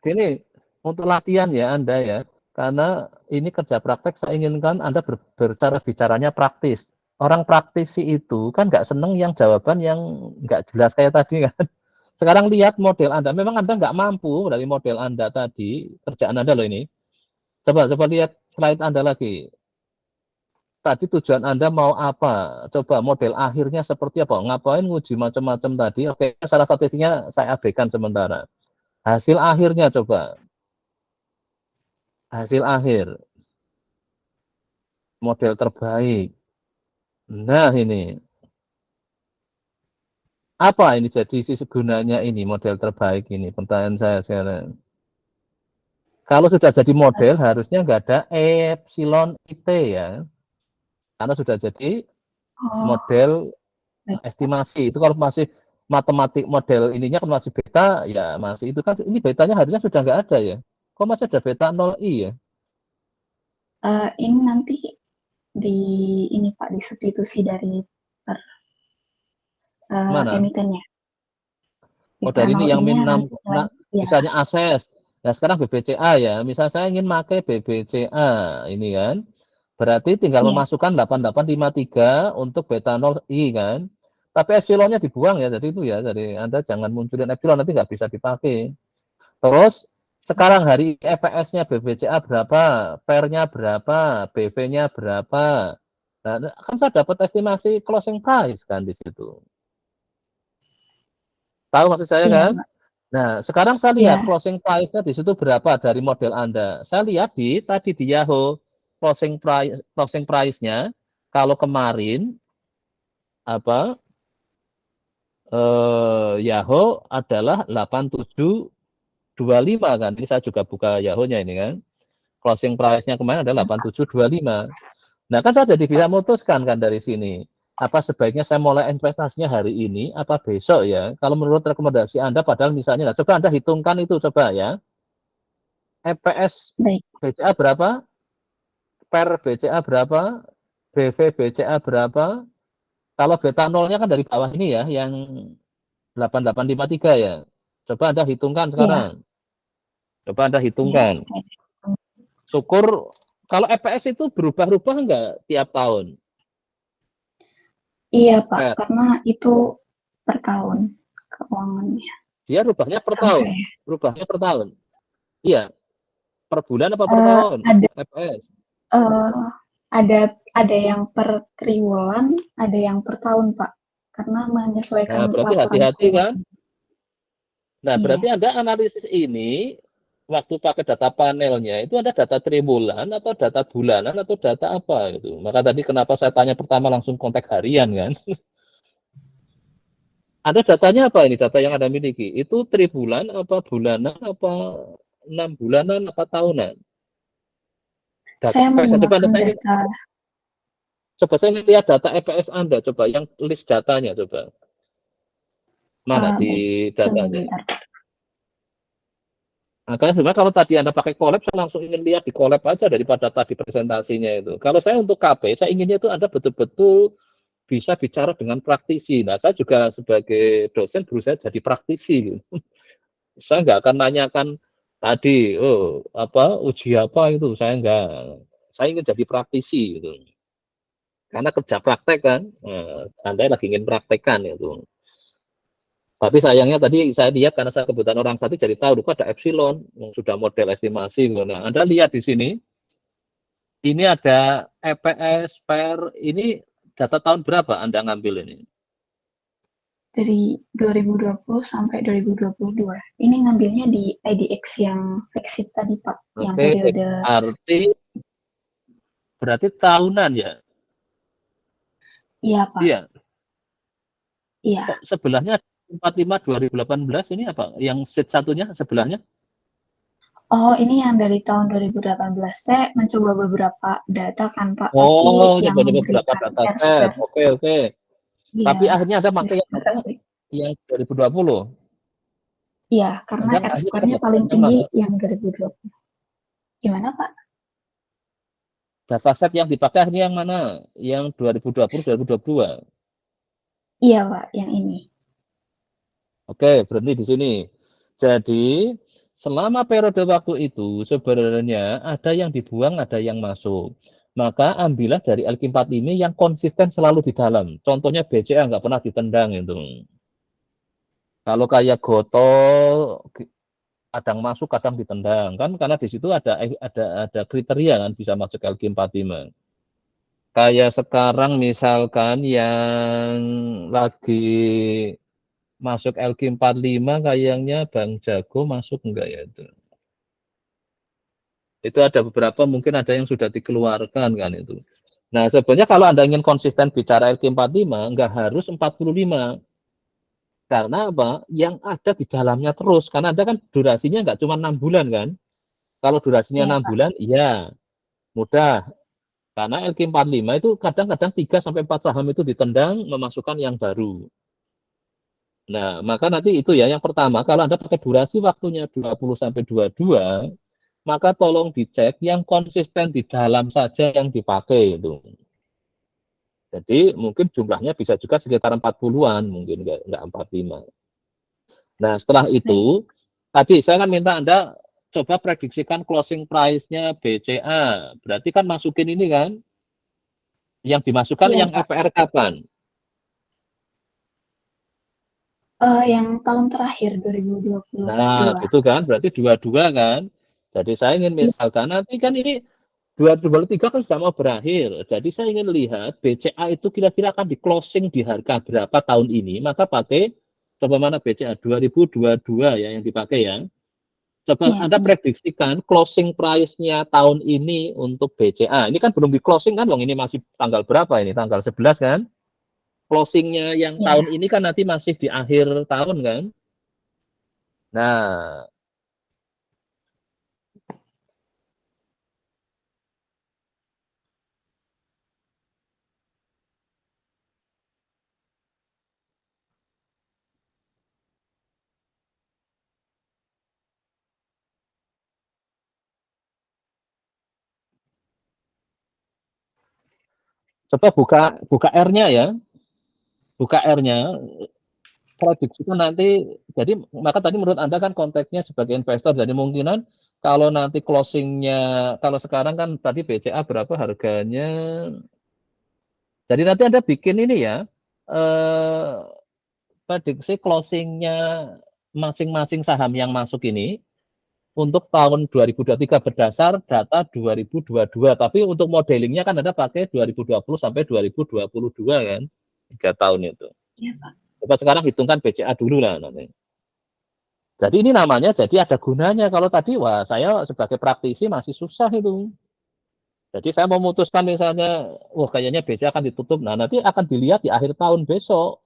ini untuk latihan ya Anda ya. Karena ini kerja praktek saya inginkan Anda bercara bicaranya praktis. Orang praktisi itu kan nggak seneng yang jawaban yang nggak jelas kayak tadi kan. Sekarang lihat model Anda. Memang Anda nggak mampu dari model Anda tadi, kerjaan Anda loh ini. Coba lihat slide Anda lagi. Tadi tujuan Anda mau apa? Coba model akhirnya seperti apa? Ngapain nguji macam-macam tadi? Oke, salah satunya saya abaikan sementara. Hasil akhirnya coba. Hasil akhir. Model terbaik. Nah ini. Apa ini jadi sisi gunanya ini model terbaik ini? Pertanyaan saya sekarang. Kalau sudah jadi model harusnya nggak ada epsilon IT ya, karena sudah jadi Oh, model baik. estimasi. Itu kalau masih matematik model ininya kan masih beta ya masih itu kan ini betanya harusnya sudah nggak ada ya. Kok masih ada beta 0i ya? Ini nanti di ini Pak disubstitusi dari per, Mana? emitennya. Oh dari ini yang Beta 0i-nya min 6, nanti nilai ya. misalnya akses. Nah sekarang BBCA ya, misal saya ingin pakai BBCA ini kan, berarti tinggal Iya, memasukkan 8853 untuk beta 0i kan. Tapi epsilonnya dibuang ya, jadi itu ya, jadi Anda jangan munculin epsilon nanti nggak bisa dipakai. Terus sekarang hari EPS-nya BBCA berapa, PER-nya berapa, BV-nya berapa. Nah, kan saya dapat estimasi closing price kan di situ. Tahu maksud saya iya, kan? Pak. Nah, sekarang saya lihat Iya, closing price-nya di situ berapa dari model Anda. Saya lihat di tadi di Yahoo closing price-nya kalau kemarin apa Yahoo adalah 8725 kan. Ini saya juga buka Yahoo-nya ini kan. Closing price-nya kemarin adalah 8725. Nah, kan saya jadi bisa memutuskan kan dari sini. Apa sebaiknya saya mulai investasinya hari ini, apa besok ya? Kalau menurut rekomendasi Anda, padahal misalnya, nah, coba Anda hitungkan itu coba ya. EPS baik. BCA berapa? Per BCA berapa? BV BCA berapa? Kalau beta nolnya kan dari bawah ini ya, yang 8853 ya. Coba Anda hitungkan Iya, sekarang. Coba Anda iya. hitungkan. Syukur kalau EPS itu berubah-ubah enggak tiap tahun? Iya, Pak, Per. karena itu per tahun keuangannya. Dia rubahnya per Tahu tahun. saya. Rubahnya per tahun. Iya, per bulan apa per Eh, tahun? ada EPS. eh, ada yang per triwulan, ada yang per tahun, Pak. Karena menyesuaikan Nah, berarti laporan hati-hati kan? keuangan. Nah, berarti Iya. Anda analisis ini waktu pakai data panelnya itu ada data tribulan atau data bulanan atau data apa itu. Maka tadi kenapa saya tanya pertama langsung konteks harian kan. Ada datanya apa ini data yang Anda miliki? Itu tribulan apa bulanan apa 6 bulanan apa tahunan? Data Saya EPS. menggunakan data Coba saya ingin lihat data EPS Anda coba yang list datanya coba. Mana di baik datanya? sebentar. Nah, karena sebenarnya kalau tadi Anda pakai collab, saya langsung ingin lihat di collab aja daripada tadi presentasinya itu. Kalau saya untuk KP, saya inginnya itu Anda betul-betul bisa bicara dengan praktisi. Nah, saya juga sebagai dosen berusaha jadi praktisi. Saya nggak akan nanyakan tadi, oh apa uji apa itu, saya nggak. Saya ingin jadi praktisi gitu. Karena kerja praktek kan, Anda lagi ingin praktekkan itu. Tapi sayangnya tadi saya lihat karena saya kebetulan orang satu jadi tahu lupa ada epsilon yang sudah model estimasi. Nah, Anda lihat di sini, ini ada EPS per ini data tahun berapa Anda ngambil ini? Dari 2020 sampai 2022. Ini ngambilnya di IDX yang flagship tadi, Pak, yang Oke, periode. berarti tahunan ya? Iya, Pak. Iya. Kok Iya. sebelahnya 45 2018 ini apa? Yang sheet satunya sebelahnya? Oh, ini yang dari tahun 2018. Saya mencoba beberapa data kan, Pak, tapi Oh, yang coba beberapa memberikan data set. R-square. Oke, oke. Iya, Tapi akhirnya Anda pakai R-square. yang 2020. Iya, karena Anda akhirnya R-square-nya pakai paling yang tinggi mana? yang 2020. Gimana, Pak? Dataset yang dipakai akhirnya yang mana? Yang 2020, 2022. Iya, Pak, yang ini. Oke, berhenti di sini. Jadi, selama periode waktu itu sebenarnya ada yang dibuang, ada yang masuk. Maka ambillah dari LQ4 ini yang konsisten selalu di dalam. Contohnya BCA nggak pernah ditendang itu. Kalau kayak Goto kadang masuk, kadang ditendang kan karena di situ ada kriteria kan bisa masuk LQ45. Kayak sekarang misalkan yang lagi masuk LQ45 kayaknya Bang Jago masuk enggak ya itu? Itu ada beberapa mungkin ada yang sudah dikeluarkan kan itu. Nah, sebenarnya kalau Anda ingin konsisten bicara LQ45 enggak harus 45. Karena apa? Yang ada di dalamnya terus. Karena Anda kan durasinya nggak cuma 6 bulan kan. Kalau durasinya Iya, 6 Pak. bulan, iya mudah. Karena LQ45 itu kadang-kadang 3 sampai 4 saham itu ditendang memasukkan yang baru. Nah, maka nanti itu ya yang pertama, kalau Anda pakai durasi waktunya 20 sampai 22, maka tolong dicek yang konsisten di dalam saja yang dipakai itu. Jadi mungkin jumlahnya bisa juga sekitar 40-an, mungkin nggak 45. Nah, setelah Baik. itu, tadi saya kan minta Anda coba prediksikan closing price-nya BCA. Berarti kan masukin ini kan, yang dimasukkan Iya, yang Pak. FPR kapan? Yang tahun terakhir 2022. Nah, gitu kan, berarti dua-dua kan. Jadi saya ingin Iya, misalkan nanti kan ini 2023 kan sudah mau berakhir. Jadi saya ingin lihat BCA itu kira-kira akan di closing di harga berapa tahun ini. Maka pakai coba mana BCA 2022 ya yang dipakai ya. Coba iya, Anda benar. prediksikan closing price-nya tahun ini untuk BCA. Ini kan belum di closing kan, Wong ini masih tanggal berapa ini? Tanggal 11 kan? Closing-nya yang tahun Iya. ini kan nanti masih di akhir tahun kan? Nah, coba buka buka R-nya ya. Buka R-nya, prediksikan nanti, jadi maka tadi menurut Anda kan konteksnya sebagai investor, jadi mungkinan kalau nanti closingnya, kalau sekarang kan tadi BCA berapa harganya, jadi nanti Anda bikin ini ya, eh, prediksi closingnya masing-masing saham yang masuk ini untuk tahun 2023 berdasar data 2022, tapi untuk modelingnya kan Anda pakai 2020 sampai 2022 kan, 3 tahun itu. Iya, Pak. Coba sekarang hitungkan BCA dulu lah nanti. Jadi ini namanya jadi ada gunanya. Kalau tadi wah saya sebagai praktisi masih susah itu. Jadi saya memutuskan misalnya, wah kayaknya BCA akan ditutup. Nah nanti akan dilihat di akhir tahun besok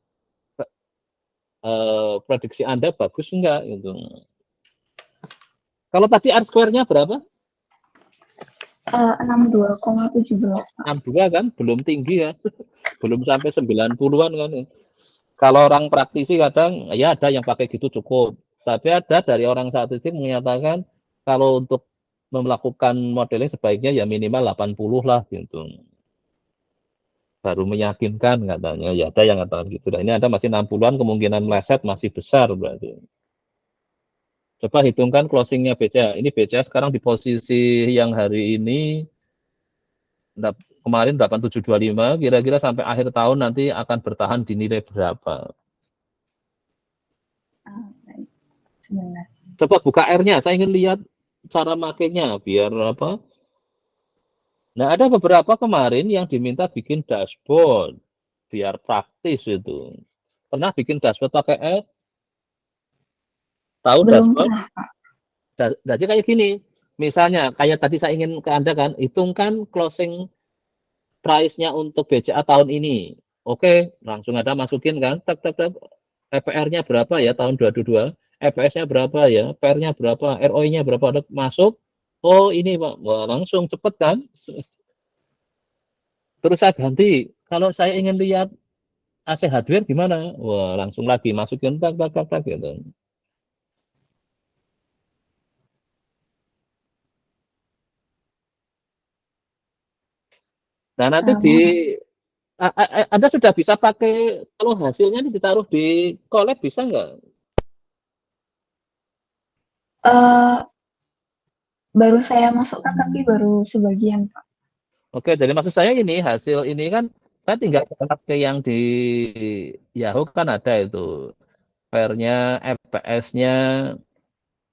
prediksi Anda bagus enggak gitu. Kalau tadi R square-nya berapa? 62,17, Pak. 62 kan, belum tinggi ya. Belum sampai 90-an kan. Kalau orang praktisi kadang ya ada yang pakai gitu cukup. Tapi ada dari orang statistik menyatakan kalau untuk melakukan modeling sebaiknya ya minimal 80 lah gitu. Baru meyakinkan katanya. Ya ada yang katakan gitu. Nah, ini ada masih 60-an kemungkinan meleset masih besar berarti. Coba hitungkan closingnya BCA. Ini BCA sekarang di posisi yang hari ini kemarin 8725, kira-kira sampai akhir tahun nanti akan bertahan di nilai berapa? Baik. Sebentar. Coba buka R-nya, saya ingin lihat cara makainya biar apa. Nah, ada beberapa kemarin yang diminta bikin dashboard biar praktis itu. Pernah bikin dashboard pakai R? Tahu Belum dashboard? pernah, Pak. Jadi kayak gini, misalnya kayak tadi saya ingin ke Anda kan, hitungkan closing price-nya untuk BCA tahun ini. Oke, langsung ada masukin kan, tak tak tak, EPR-nya berapa ya tahun 22, EPS-nya berapa ya, PR-nya berapa, ROI-nya berapa, ada masuk. Oh ini Pak, wah langsung cepet kan. Terus saya ganti, kalau saya ingin lihat AC hardware gimana? Wah langsung lagi masukin tak tak tak tak gitu. Nah nanti di Mohon. Anda sudah bisa pakai kalau hasilnya ditaruh di collab bisa nggak? Eh, Baru saya masukkan tapi baru sebagian, Pak. Oke, jadi maksud saya ini hasil ini kan saya tinggal pakai yang di Yahoo kan ada itu pairnya, FPS-nya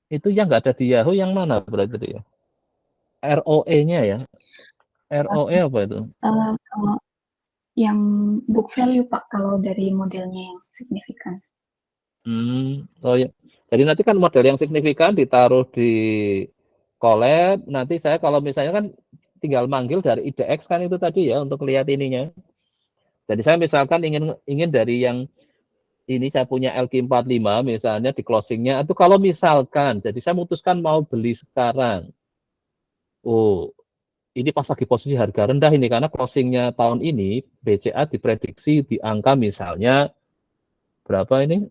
itu yang nggak ada di Yahoo yang mana berarti itu ya? ROE-nya ya? ROE apa itu? Kalau yang book value, Pak, kalau dari modelnya yang signifikan. Oh ya. Jadi nanti kan model yang signifikan ditaruh di collab. Nanti saya kalau misalnya kan tinggal manggil dari IDX kan itu tadi ya untuk lihat ininya. Jadi saya misalkan ingin ingin dari ini saya punya LQ45 misalnya di closingnya itu kalau misalkan, jadi saya memutuskan mau beli sekarang. Oh, ini pas lagi posisi harga rendah ini karena closingnya tahun ini BCA diprediksi di angka misalnya berapa ini?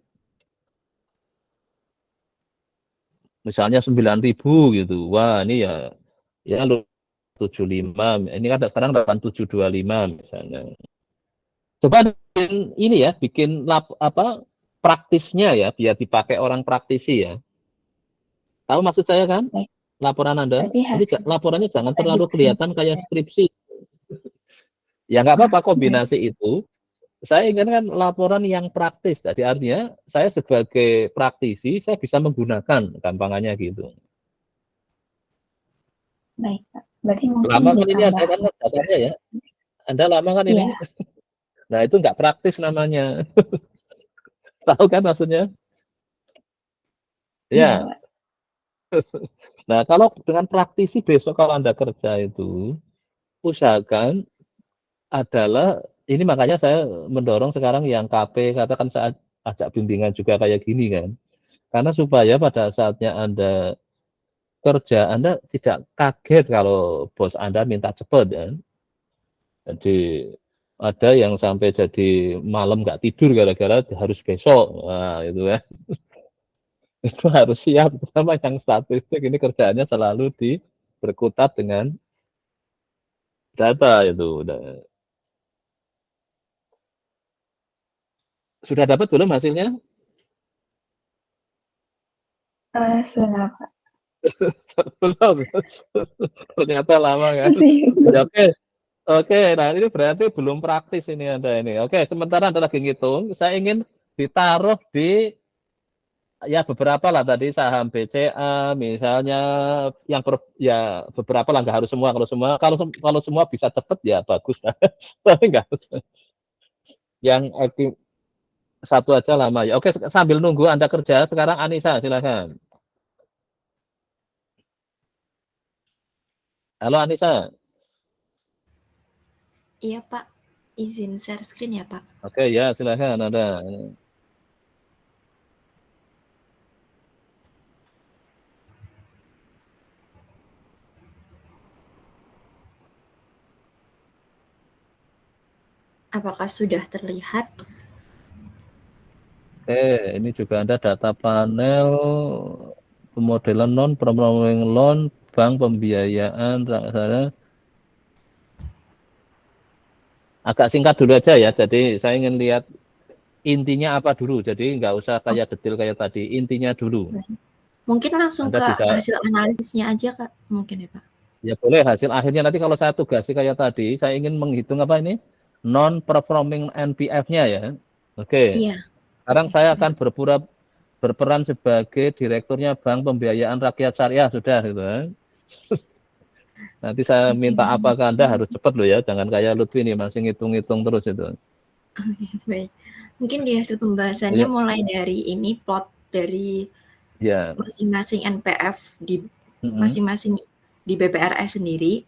Misalnya 9.000 gitu. Wah, ini ya 75. Ini kan sekarang 8.725 misalnya. Coba ini ya, bikin praktisnya ya, biar dipakai orang praktisi ya. Tahu maksud saya kan? Baik, Laporan Anda. berarti Ini hasil laporannya jangan terlalu prediksi. kelihatan kayak skripsi. Ya nggak apa-apa Baik. kombinasi itu. Saya inginkan laporan yang praktis. Jadi artinya saya sebagai praktisi, saya bisa menggunakan gampangannya gitu. Baik, Pak. Berarti mungkin Lama kan ini ada ditambah. kan datanya ya. Anda lama kan Iya, ini. Nah itu nggak praktis namanya. Tahu kan maksudnya? iya, Ya. Pak. Nah kalau dengan praktisi besok kalau Anda kerja itu, usahakan adalah ini makanya saya mendorong sekarang yang KP, katakan saya ajak bimbingan juga kayak gini kan. Karena supaya pada saatnya Anda kerja, Anda tidak kaget kalau bos Anda minta cepat ya. Jadi ada yang sampai jadi malam nggak tidur gara-gara harus besok. Nah, itu ya. Itu harus siap. Sama yang statistik ini kerjaannya selalu berkutat dengan data itu. Sudah dapat belum hasilnya? Sebentar, Pak. Belum. Ternyata lama kan. Masih Ya, belum. oke. Oke, nah ini berarti belum praktis ini Anda ini. Oke, sementara Anda lagi ngitung, saya ingin ditaruh di ya beberapa lah tadi saham BCA misalnya yang ya beberapa lah nggak harus semua kalau semua bisa cepet ya bagus lah. Tapi nggak harus. Yang active satu aja lama ya. Oke, sambil nunggu Anda kerja sekarang Anissa silakan. Halo Anissa. Iya Pak, izin share screen ya Pak. Oke ya silakan Anda. Apakah sudah terlihat? Oke, ini juga ada data panel pemodelan non performing loan, bank pembiayaan, agak singkat dulu aja ya. Jadi saya ingin lihat intinya apa dulu. Jadi nggak usah kayak detail kayak tadi. Intinya dulu. Mungkin langsung Anda ke bisa hasil analisisnya aja Kak, mungkin ya Pak. ya boleh hasil akhirnya nanti kalau saya tugasi kayak tadi, saya ingin menghitung apa ini non performing NPF-nya ya. Oke. Iya. Sekarang saya akan berperan sebagai direkturnya Bank Pembiayaan Rakyat Syariah sudah gitu kan. Nanti saya Oke, minta apa ke Anda harus cepat loh ya, jangan kayak Lutfi nih masih ngitung-ngitung terus itu. baik. Mungkin di hasil pembahasannya Ayo. mulai dari ini plot dari Ya. masing-masing NPF di Mm-mm. masing-masing di BPRS sendiri.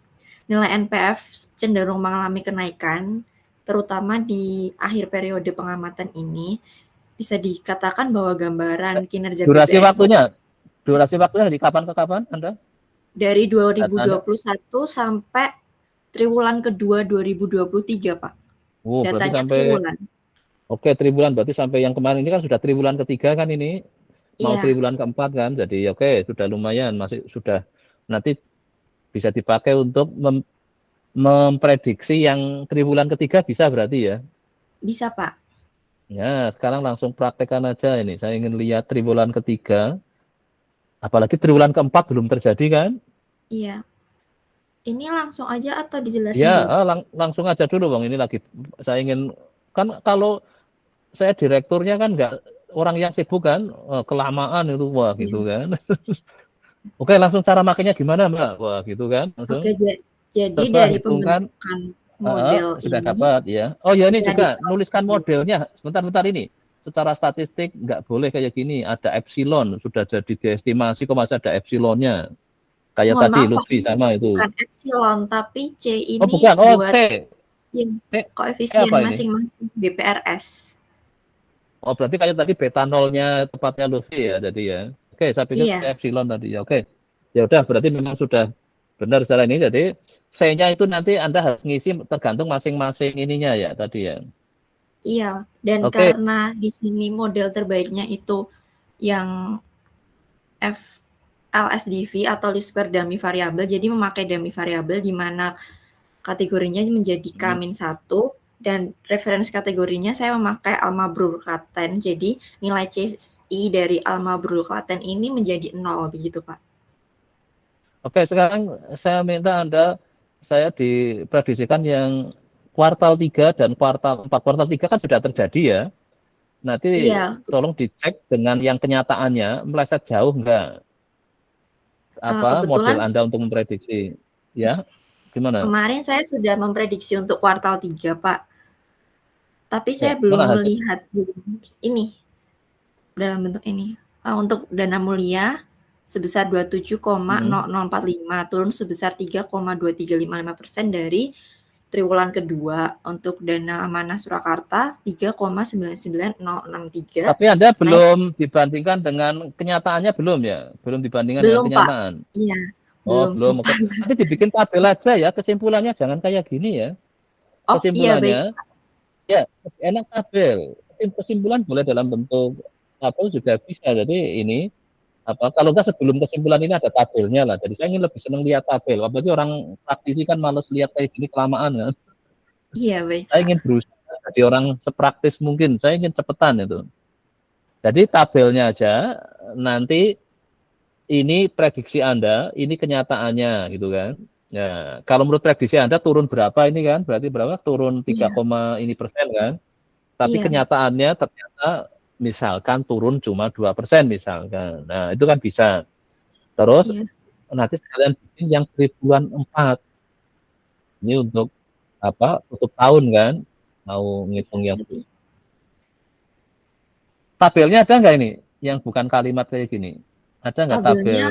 Nilai NPF cenderung mengalami kenaikan, terutama di akhir periode pengamatan ini. Bisa dikatakan bahwa gambaran kinerja Durasi BPRS waktunya di kapan ke kapan Anda? dari Data Anda? 2021 sampai triwulan kedua 2023, Pak. Oh, berarti Datanya sampai triwulan. oke triwulan berarti sampai yang kemarin ini kan sudah triwulan ketiga kan ini. Mau Iya, triwulan keempat kan. Jadi oke, sudah lumayan masih sudah nanti bisa dipakai untuk memprediksi yang triwulan ketiga bisa berarti ya. bisa, Pak. Ya, sekarang langsung praktekkan aja ini. Saya ingin lihat triwulan ketiga. Apalagi triwulan keempat belum terjadi kan? Iya. Ini langsung aja atau dijelasin Ya, dulu? langsung aja dulu Bang. Ini lagi saya ingin kan kalau saya direkturnya kan nggak orang yang sibuk kan, kelamaan itu wah gitu Iya. kan. Oke, langsung cara makainya gimana Mbak? Wah gitu kan, langsung. Oke, jadi Coba dari hitungkan, pembentukan model sudah ini dapat ya. Oh ya ini bisa juga nuliskan modelnya. Sebentar-bentar ini. Secara statistik nggak boleh kayak gini. Ada epsilon sudah jadi diestimasi kok masih ada epsilonnya. Kayak mohon tadi maaf Pak, Lutfi ini sama itu. bukan epsilon, tapi C Oh ini bukan, oh buat C. ya, C koefisien apa ini? masing-masing BPRS. Oh, berarti kayak tadi beta nolnya tepatnya Lutfi ya tadi ya. Oke, saya pikir Iya, epsilon tadi ya. Oke. Ya udah, berarti memang sudah benar secara ini. Jadi C-nya itu nanti Anda harus ngisi tergantung masing-masing ininya ya tadi ya. iya. Dan Oke. karena di sini model terbaiknya itu yang LSDV atau least square dummy variable, jadi memakai dummy variable di mana kategorinya menjadi Hmm. K-1 dan referensi kategorinya saya memakai Alma-Brul Klaten. Jadi nilai CI dari Alma-Brul Klaten ini menjadi 0 begitu, Pak. Oke, sekarang saya minta Anda saya diprediksikan yang kuartal 3 dan kuartal 4. Kuartal 3 kan sudah terjadi ya. Nanti Iya, tolong dicek dengan yang kenyataannya meleset jauh enggak model kebetulan Anda untuk memprediksi. Ya, gimana? kemarin saya sudah memprediksi untuk kuartal 3, Pak. Tapi Ya, saya belum mana hasil? melihat ini dalam bentuk ini. Untuk dana mulia sebesar Hmm. 27,0045 turun sebesar 3,2355% dari triwulan kedua. Untuk dana amanah Surakarta 3,99063 Tapi Anda naik. belum dibandingkan dengan kenyataannya belum ya? Belum dibandingkan dengan Belum, Pak. kenyataan. Iya, Oh, belum belum. Oke. sempat. Nanti dibikin tabel aja ya, kesimpulannya jangan kayak gini ya. Oh, iya baik. Kesimpulannya ya, enak tabel. Kesimpulan boleh dalam bentuk tabel juga bisa. Jadi ini kalau enggak sebelum kesimpulan ini ada tabelnya lah. Jadi saya ingin lebih senang lihat tabel. Apalagi orang praktisi kan males lihat kayak gini kelamaan kan. Iya baik, Saya Pak. ingin berusaha jadi orang sepraktis mungkin. Saya ingin cepetan itu. Jadi tabelnya aja nanti ini prediksi Anda, ini kenyataannya gitu kan. Ya, kalau menurut prediksi Anda turun berapa ini kan? Berarti berapa? Turun 3, Iya, ini persen kan? Tapi iya, Pak. kenyataannya ternyata misalkan turun cuma 2% misalkan. Nah, itu kan bisa. Terus Iya, nanti sekalian bikin yang triwulan 4. Ini untuk tutup tahun kan? Mau iya ngitung yang berarti. tabelnya ada nggak ini? Yang bukan kalimat kayak gini. Ada nggak tabel? Tabelnya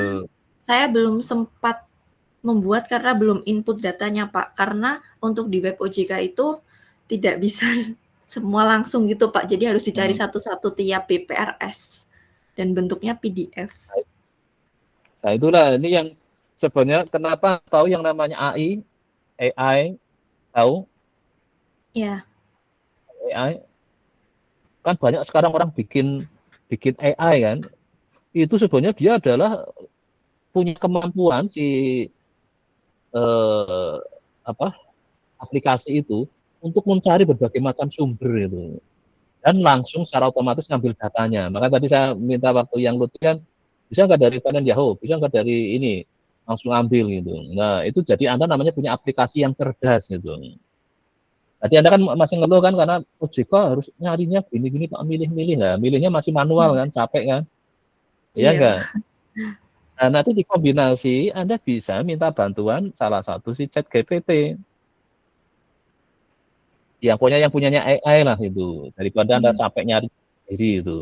saya belum sempat membuat karena belum input datanya, Pak. Karena untuk di web OJK itu tidak bisa semua langsung gitu, Pak. Jadi harus dicari Hmm, satu-satu tiap BPRS dan bentuknya PDF. Nah, itulah ini yang sebenarnya kenapa tahu yang namanya AI, tahu Ya, AI kan banyak sekarang orang bikin bikin AI kan. Itu sebenarnya dia adalah punya kemampuan si eh, apa aplikasi itu untuk mencari berbagai macam sumber itu dan langsung secara otomatis ngambil datanya. Maka tadi saya minta waktu yang Lutfi kan bisa nggak dari Talent Yahoo, bisa nggak dari ini langsung ambil gitu. Nah itu jadi Anda namanya punya aplikasi yang cerdas gitu. Tadi Anda kan masih ngeluh kan karena OJK harus nyarinya gini-gini Pak milih-milih lah, milihnya masih manual kan, capek kan, ya iya, enggak? Pak. Nah, nanti dikombinasi Anda bisa minta bantuan salah satu si ChatGPT yang punyanya AI lah itu daripada Anda Iya, capek nyari sendiri itu.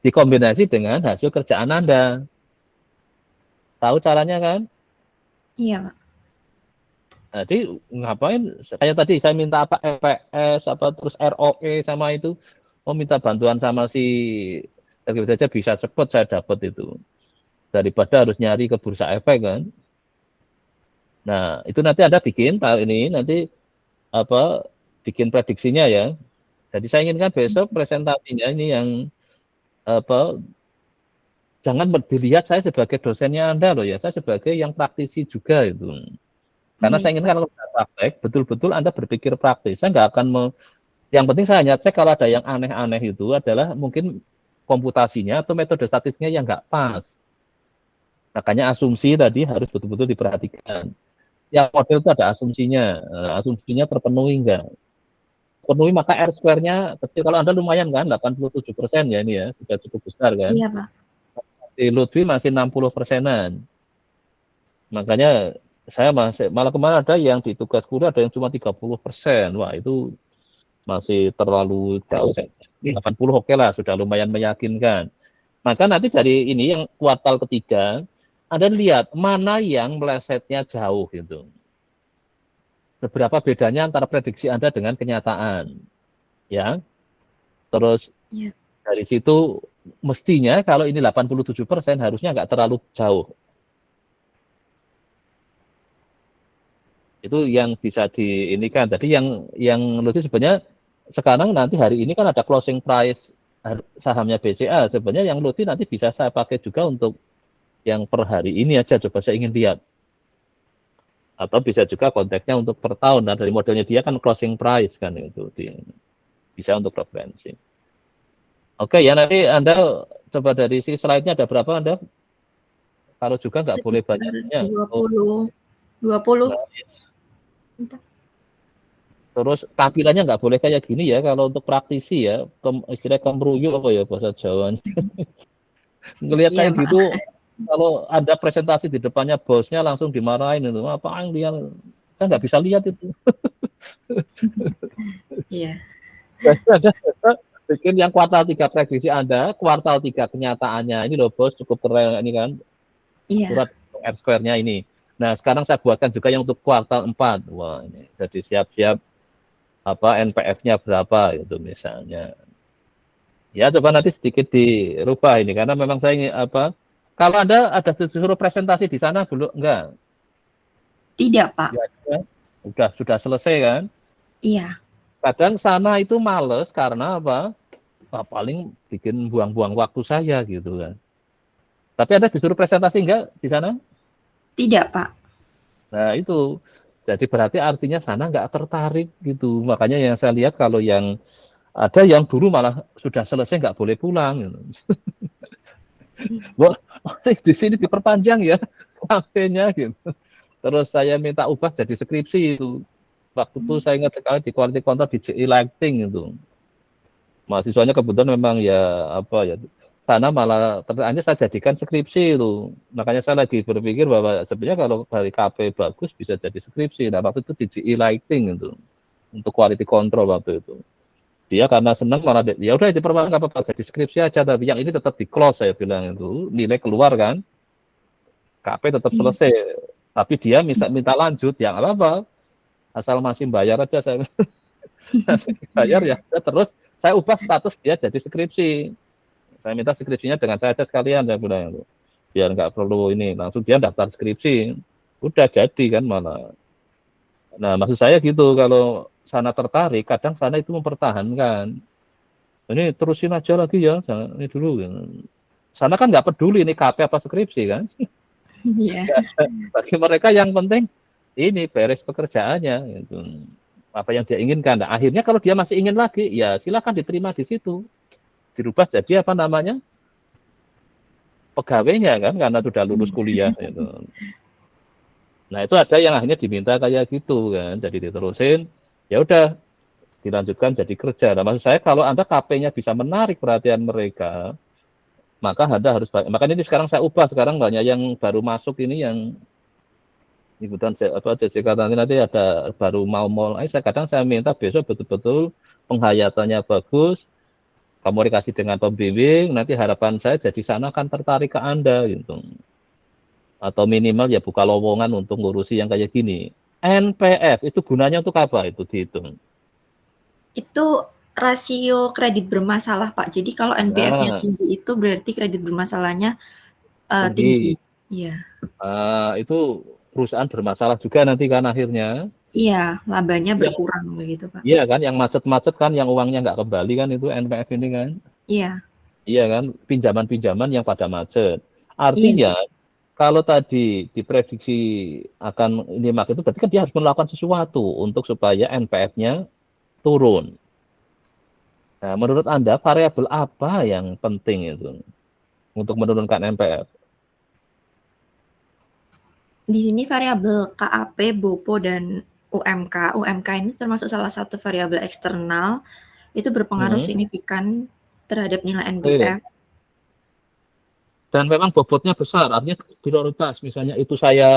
Dikombinasi dengan hasil kerjaan Anda. Tahu caranya kan? iya, Pak. Jadi ngapain kayak tadi saya minta apa FPS apa terus ROE sama itu mau minta bantuan sama si saja bisa cepet saya dapat itu daripada harus nyari ke bursa efek kan. Nah, itu nanti Anda bikin ini nanti apa bikin prediksinya ya. Jadi saya inginkan besok presentasinya ini yang apa jangan dilihat saya sebagai dosennya Anda loh ya, saya sebagai yang praktisi juga itu. Karena saya Baik, inginkan Pak. kalau sudah praktek, betul-betul Anda berpikir praktis. Saya nggak akan yang penting saya hanya cek kalau ada yang aneh-aneh itu adalah mungkin komputasinya atau metode statistiknya yang nggak pas. Makanya asumsi tadi harus betul-betul diperhatikan. Yang model itu ada asumsinya. Asumsinya terpenuhi enggak? Penuhi maka R square-nya kecil. Kalau Anda lumayan kan, 87% ya ini ya, sudah cukup besar kan. Iya, Pak. Di Lutfi masih 60%-an. Makanya saya masih, malah kemarin ada yang di tugas kuliah ada yang cuma 30%. Wah itu masih terlalu jauh. 80 oke lah, sudah lumayan meyakinkan. Maka nanti dari ini yang kuartal ketiga, Anda lihat mana yang melesetnya jauh gitu. Seberapa bedanya antara prediksi Anda dengan kenyataan. Ya, terus Iya. Dari situ mestinya kalau ini 87% harusnya nggak terlalu jauh. Itu yang bisa diinikan. Jadi yang lucu sebenarnya sekarang nanti hari ini kan ada closing price sahamnya BCA. Sebenarnya yang lucu nanti bisa saya pakai juga untuk yang per hari ini aja. Coba saya ingin lihat. Atau bisa juga konteksnya untuk per tahun. Nah, dari modelnya dia kan closing price kan itu. Bisa untuk referensi. Oke ya, nanti Anda coba dari si slide-nya ada berapa Anda? Kalau juga nggak boleh Sekitar banyaknya. 20. Nah, terus tampilannya nggak boleh kayak gini ya. Kalau untuk praktisi ya, istilah kemruyu apa ya bahasa Jawa. Ngelihat Iya, kayak Pak. gitu, kalau ada presentasi di depannya bosnya langsung dimarahin itu. Apaan dia? Kan nggak bisa lihat itu. Iya. Ada bikin yang kuartal 3 prediksi Anda, kuartal 3 kenyataannya. Ini loh bos, cukup keren ini kan. Iya. Surat R-square-nya ini. Nah, sekarang saya buatkan juga yang untuk kuartal 4. Wah, ini jadi siap-siap NPF-nya berapa itu misalnya. Ya, coba nanti sedikit dirubah ini karena memang saya ingin kalau Anda ada disuruh presentasi di sana dulu enggak? Tidak, Pak. Ya, sudah selesai kan? Iya. Kadang sana itu males karena paling bikin buang-buang waktu saya gitu kan. Tapi Anda disuruh presentasi enggak di sana? Tidak, Pak. Nah, itu. Jadi berarti artinya sana nggak tertarik gitu. Makanya yang saya lihat kalau yang ada yang dulu malah sudah selesai nggak boleh pulang. Gitu. Wah, di sini diperpanjang ya kampenya gitu. Terus saya minta ubah jadi skripsi itu. Waktu itu saya ingat sekali di quality control di JI Lighting itu. Mahasiswanya kebetulan memang ya sana malah ternyata saya jadikan skripsi itu. Makanya saya lagi berpikir bahwa sebenarnya kalau dari KP bagus bisa jadi skripsi. Nah, waktu itu di JI Lighting itu untuk quality control waktu itu. Dia karena senang malah ya udah diperpanjang nggak apa-apa jadi skripsi aja, tapi yang ini tetap di close saya bilang itu nilai keluar kan, KP tetap selesai. Tapi dia minta lanjut ya nggak apa-apa, asal masih bayar aja saya. Masih bayar ya terus saya ubah status dia jadi skripsi. Saya minta skripsinya dengan saya aja sekalian, saya bilang itu. Biar nggak perlu ini, langsung dia daftar skripsi. Udah jadi kan malah. Nah, maksud saya gitu, kalau sana tertarik, kadang sana itu mempertahankan. Ini terusin aja lagi ya, ini dulu. Sana kan nggak peduli ini KP apa skripsi kan. Iya. Bagi mereka yang penting ini beres pekerjaannya. Gitu. Apa yang dia inginkan. Nah, akhirnya kalau dia masih ingin lagi, ya silakan diterima di situ. Dirubah jadi pegawainya kan karena sudah lulus kuliah gitu. Nah, itu ada yang akhirnya diminta kayak gitu kan. Jadi diterusin, ya udah dilanjutkan jadi kerja. Nah, maksud saya kalau Anda KP-nya bisa menarik perhatian mereka, maka Anda harus makanya ini sekarang saya ubah, sekarang banyak yang baru masuk ini yang ikutan Jessica nanti ada baru mau kadang saya minta besok betul-betul penghayatannya bagus, komunikasi dengan pembimbing, nanti harapan saya jadi sana akan tertarik ke Anda gitu. Atau minimal ya buka lowongan untuk ngurusi yang kayak gini. NPF itu gunanya untuk apa itu dihitung? Itu rasio kredit bermasalah, Pak. Jadi kalau NPF-nya tinggi itu berarti kredit bermasalahnya tinggi. Iya. Itu perusahaan bermasalah juga nanti kan akhirnya. Iya, labanya berkurang begitu, Pak. Iya kan, yang macet-macet kan, yang uangnya nggak kembali kan itu NPF ini kan. Iya. Iya kan, pinjaman-pinjaman yang pada macet. Artinya kalau tadi diprediksi akan ini itu berarti kan dia harus melakukan sesuatu untuk supaya NPF-nya turun. Nah, menurut Anda variabel apa yang penting itu untuk menurunkan NPF? Di sini variabel KAP, BOPO, dan UMK. UMK ini termasuk salah satu variabel eksternal, itu berpengaruh signifikan terhadap nilai NPF. Dan memang bobotnya besar, artinya prioritas. Misalnya itu saya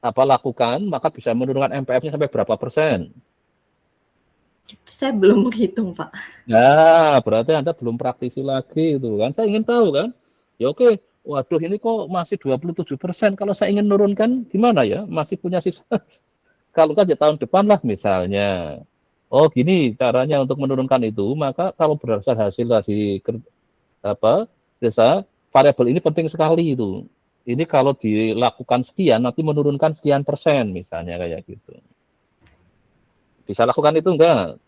lakukan, maka bisa menurunkan NPF-nya sampai berapa persen? Itu saya belum menghitung, Pak. Nah, berarti Anda belum praktisi lagi itu kan. Saya ingin tahu kan. Ya oke, waduh ini kok masih 27%. Kalau saya ingin menurunkan gimana ya? Masih punya sisa. Kalau kan ya tahun depan lah misalnya. oh gini caranya untuk menurunkan itu, maka kalau berdasar hasil tadi desa variabel ini penting sekali itu. Ini kalau dilakukan sekian nanti menurunkan sekian persen misalnya kayak gitu. Bisa lakukan itu enggak?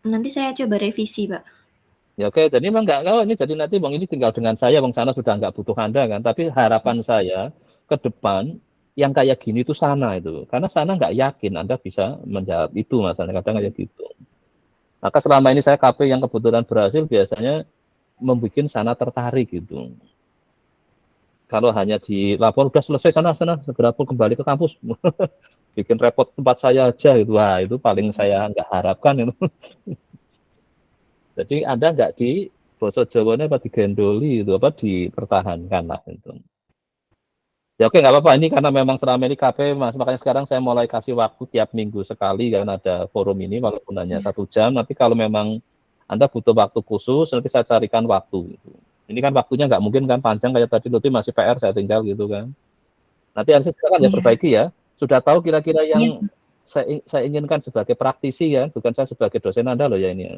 Nanti saya coba revisi, Pak. Ya oke, jadi memang enggak kalau ini jadi nanti Bang ini tinggal dengan saya, Bang sana sudah enggak butuh Anda kan. Tapi harapan saya ke depan yang kayak gini itu sana itu. Karena sana enggak yakin Anda bisa menjawab itu masalahnya kadang kayak gitu. Maka selama ini saya KP yang kebetulan berhasil biasanya membuat sana tertarik gitu. Kalau hanya dilapor udah selesai sana segera pun kembali ke kampus. Bikin repot tempat saya aja gitu. Wah, itu paling saya nggak harapkan itu. Jadi Anda nggak di bosok Jawanya apa digendoli itu apa dipertahankan lah itu. Ya oke nggak apa-apa ini karena memang selama ini KP Mas makanya sekarang saya mulai kasih waktu tiap minggu sekali kan ada forum ini walaupun hanya 1 jam nanti kalau memang Anda butuh waktu khusus nanti saya carikan waktu gitu. Ini kan waktunya nggak mungkin kan panjang kayak tadi Lutfi masih PR saya tinggal gitu kan. Nanti harus silakan ya Iya. perbaiki ya. Sudah tahu kira-kira Iya, yang saya inginkan sebagai praktisi ya, bukan saya sebagai dosen Anda loh ya ini ya.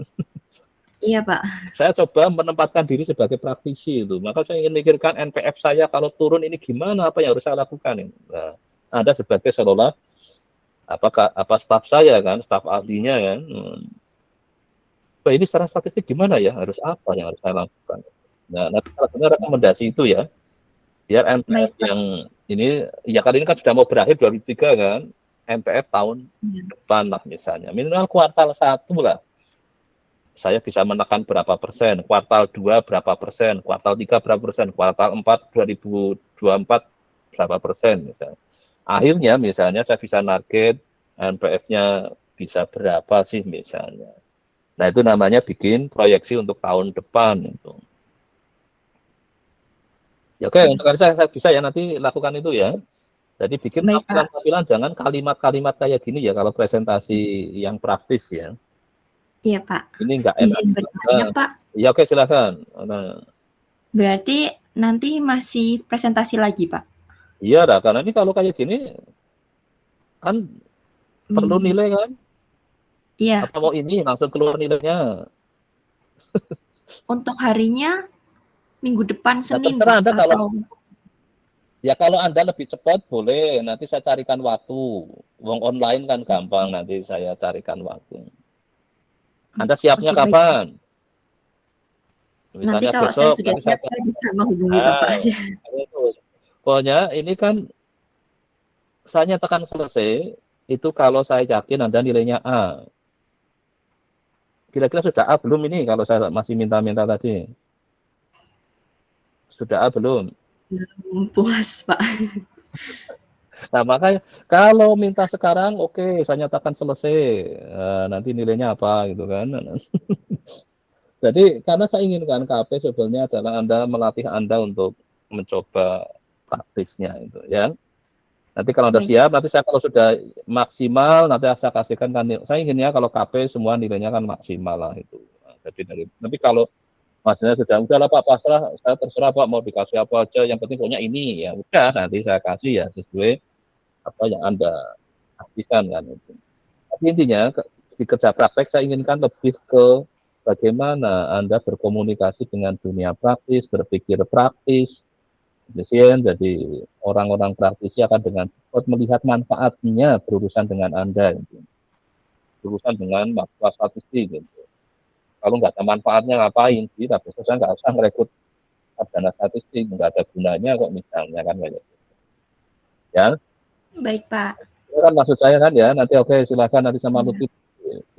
iya, Pak. Saya coba menempatkan diri sebagai praktisi itu. Maka saya ingin mikirkan NPF saya kalau turun ini gimana, apa yang harus saya lakukan ini. Nah, Anda sebagai seolah apa staf saya kan, staf ahlinya kan. Wah, ini secara statistik gimana ya? Harus apa yang harus saya lakukan? Nah, nanti salah satunya rekomendasi itu ya. Biar MPF Baik, Pak. yang ini ya kali ini kan sudah mau berakhir 2003 kan. MPF tahun Iya. depan lah misalnya. Minimal kuartal 1 lah. Saya bisa menekan berapa persen, kuartal 2 berapa persen, kuartal 3 berapa persen, kuartal 4 2024 berapa persen misalnya. Akhirnya misalnya saya bisa target NPF-nya bisa berapa sih misalnya. Nah itu namanya bikin proyeksi untuk tahun depan itu. Ya oke, untuk kali saya bisa ya nanti lakukan itu ya. Jadi bikin Baik, Pak. tampilan-tampilan jangan kalimat-kalimat kayak gini ya kalau presentasi yang praktis ya. Iya, Pak. Ini enggak enak. Izin bertanya, Pak. Ya oke silakan. Nah, Berarti nanti masih presentasi lagi, Pak? iya dah, karena ini kalau kayak gini kan perlu nilai kan? Iya. Atau mau ini langsung keluar nilainya. Untuk harinya minggu depan Nah, Senin, terserah Pak, Anda kalau atau ya kalau Anda lebih cepat boleh, nanti saya carikan waktu. Wong online kan gampang, nanti saya carikan waktu. Anda siapnya Oke, baik. kapan? Nanti Misalnya kalau saya besok, sudah nanti siap, saya bisa menghubungi Bapak aja. pokoknya ini kan saya nyatakan selesai, itu kalau saya yakin Anda nilainya A. Kira-kira sudah A belum ini kalau saya masih minta-minta tadi? Sudah A belum? Belum puas, Pak. Nah, makanya kalau minta sekarang, oke, saya nyatakan selesai. Nanti nilainya apa gitu kan. Jadi karena saya inginkan KP sebenarnya adalah Anda melatih Anda untuk mencoba praktisnya itu ya. Nanti kalau Anda Baik. siap, nanti saya kalau sudah maksimal, nanti saya kasihkan kan. Saya inginnya kalau KP semua nilainya kan maksimal lah itu. Nah, jadi tapi kalau maksudnya sudah udahlah Pak pasrah, saya terserah Pak mau dikasih apa aja, yang penting pokoknya ini ya udah nanti saya kasih ya sesuai apa yang Anda aktifkan kan itu. Tapi intinya di kerja praktek saya inginkan lebih ke bagaimana Anda berkomunikasi dengan dunia praktis, berpikir praktis, jadi orang-orang praktisi akan dengan cepat melihat manfaatnya berurusan dengan Anda, gitu. Berurusan dengan masalah statistik. Gitu. Kalau nggak ada manfaatnya ngapain sih? Tapi saya nggak usah merekrut sarjana statistik, nggak ada gunanya kok misalnya kan kayak gitu. Ya. Baik, Pak. Itu kan maksud saya kan ya. Nanti oke silakan nanti sama Lutfi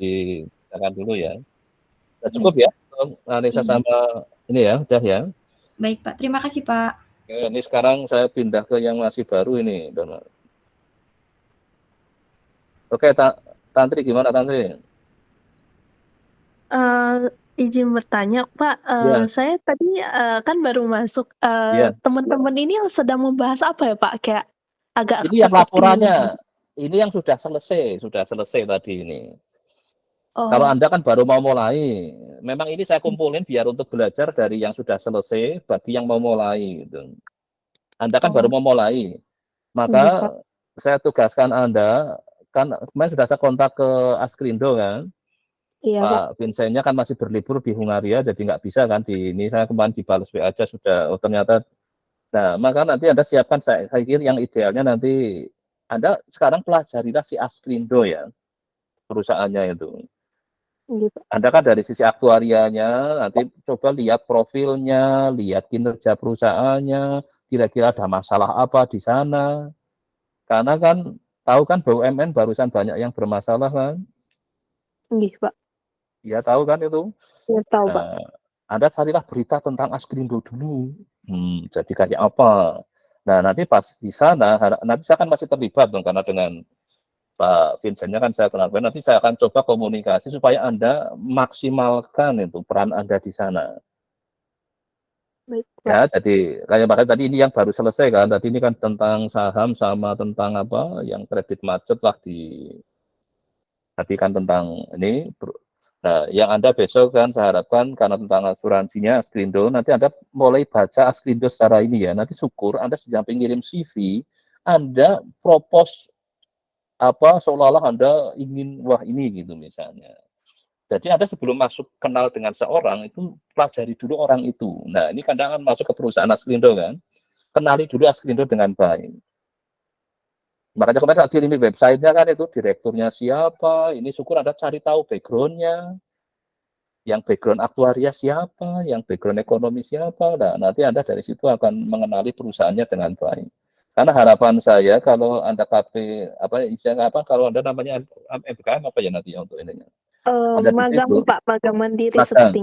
silakan dulu ya. Sudah cukup ya. Analisa sama ini ya, udah ya. Baik, Pak. Terima kasih, Pak. Oke, ini sekarang saya pindah ke yang masih baru ini, Donald. Oke, Tantri gimana Tantri? Izin bertanya, Pak. Iya. Saya tadi kan baru masuk. Iya. Teman-teman ini yang sedang membahas apa ya, Pak? Kayak agak Ini yang takut laporannya. Ini yang sudah selesai tadi ini. Kalau Anda kan baru mau mulai. Memang ini saya kumpulin biar untuk belajar dari yang sudah selesai bagi yang mau mulai gitu. Anda kan baru mau mulai. Maka saya tugaskan Anda kan kemarin sudah saya kontak ke Askrindo kan, Iya, Pak. Pak Vincentnya kan masih berlibur di Hungaria, jadi nggak bisa kan di ini. Saya kemarin dibalas WA aja sudah, oh ternyata. Nah, maka nanti Anda siapkan, saya kira yang idealnya nanti Anda sekarang pelajarilah si Askrindo ya, perusahaannya itu. Gitu. Anda kan dari sisi aktuarianya, nanti coba lihat profilnya, lihat kinerja perusahaannya, kira-kira ada masalah apa di sana. Karena kan tahu kan BUMN barusan banyak yang bermasalah kan? Nggih, Pak. Ya tahu kan itu. Iya, tahu, Pak. Nah, Anda carilah berita tentang Askrindo dulu. Jadi kayak apa? Nah, nanti pas di sana, nanti saya kan masih terlibat dong, karena dengan Pak Vincentnya kan saya kenal. Nanti saya akan coba komunikasi supaya Anda maksimalkan itu peran Anda di sana. Baik, Pak. Ya, jadi kayak makanya tadi ini yang baru selesai kan. Tadi ini kan tentang saham sama tentang apa yang kredit macet lah di tadi kan tentang ini. Nah, yang Anda besok kan saya harapkan karena tentang asuransinya Askrindo, nanti Anda mulai baca Askrindo secara ini ya. Nanti syukur Anda sampai ngirim CV, Anda propose apa seolah-olah Anda ingin wah ini gitu misalnya. Jadi Anda sebelum masuk kenal dengan seorang itu pelajari dulu orang itu. Nah, ini kadang akan masuk ke perusahaan Askrindo kan. Kenali dulu Askrindo dengan baik. Makanya kemarin saat kirimi websitenya kan itu direkturnya siapa, ini syukur Anda cari tahu background-nya, yang background aktuaria siapa, yang background ekonomi siapa. Nah, nanti Anda dari situ akan mengenali perusahaannya dengan baik. Karena harapan saya kalau Anda KP apa istilahnya apa kalau Anda namanya MBKM apa ya nanti ya untuk ininya. Anda di Magang, situ Pak. Magang mandiri magang. seperti.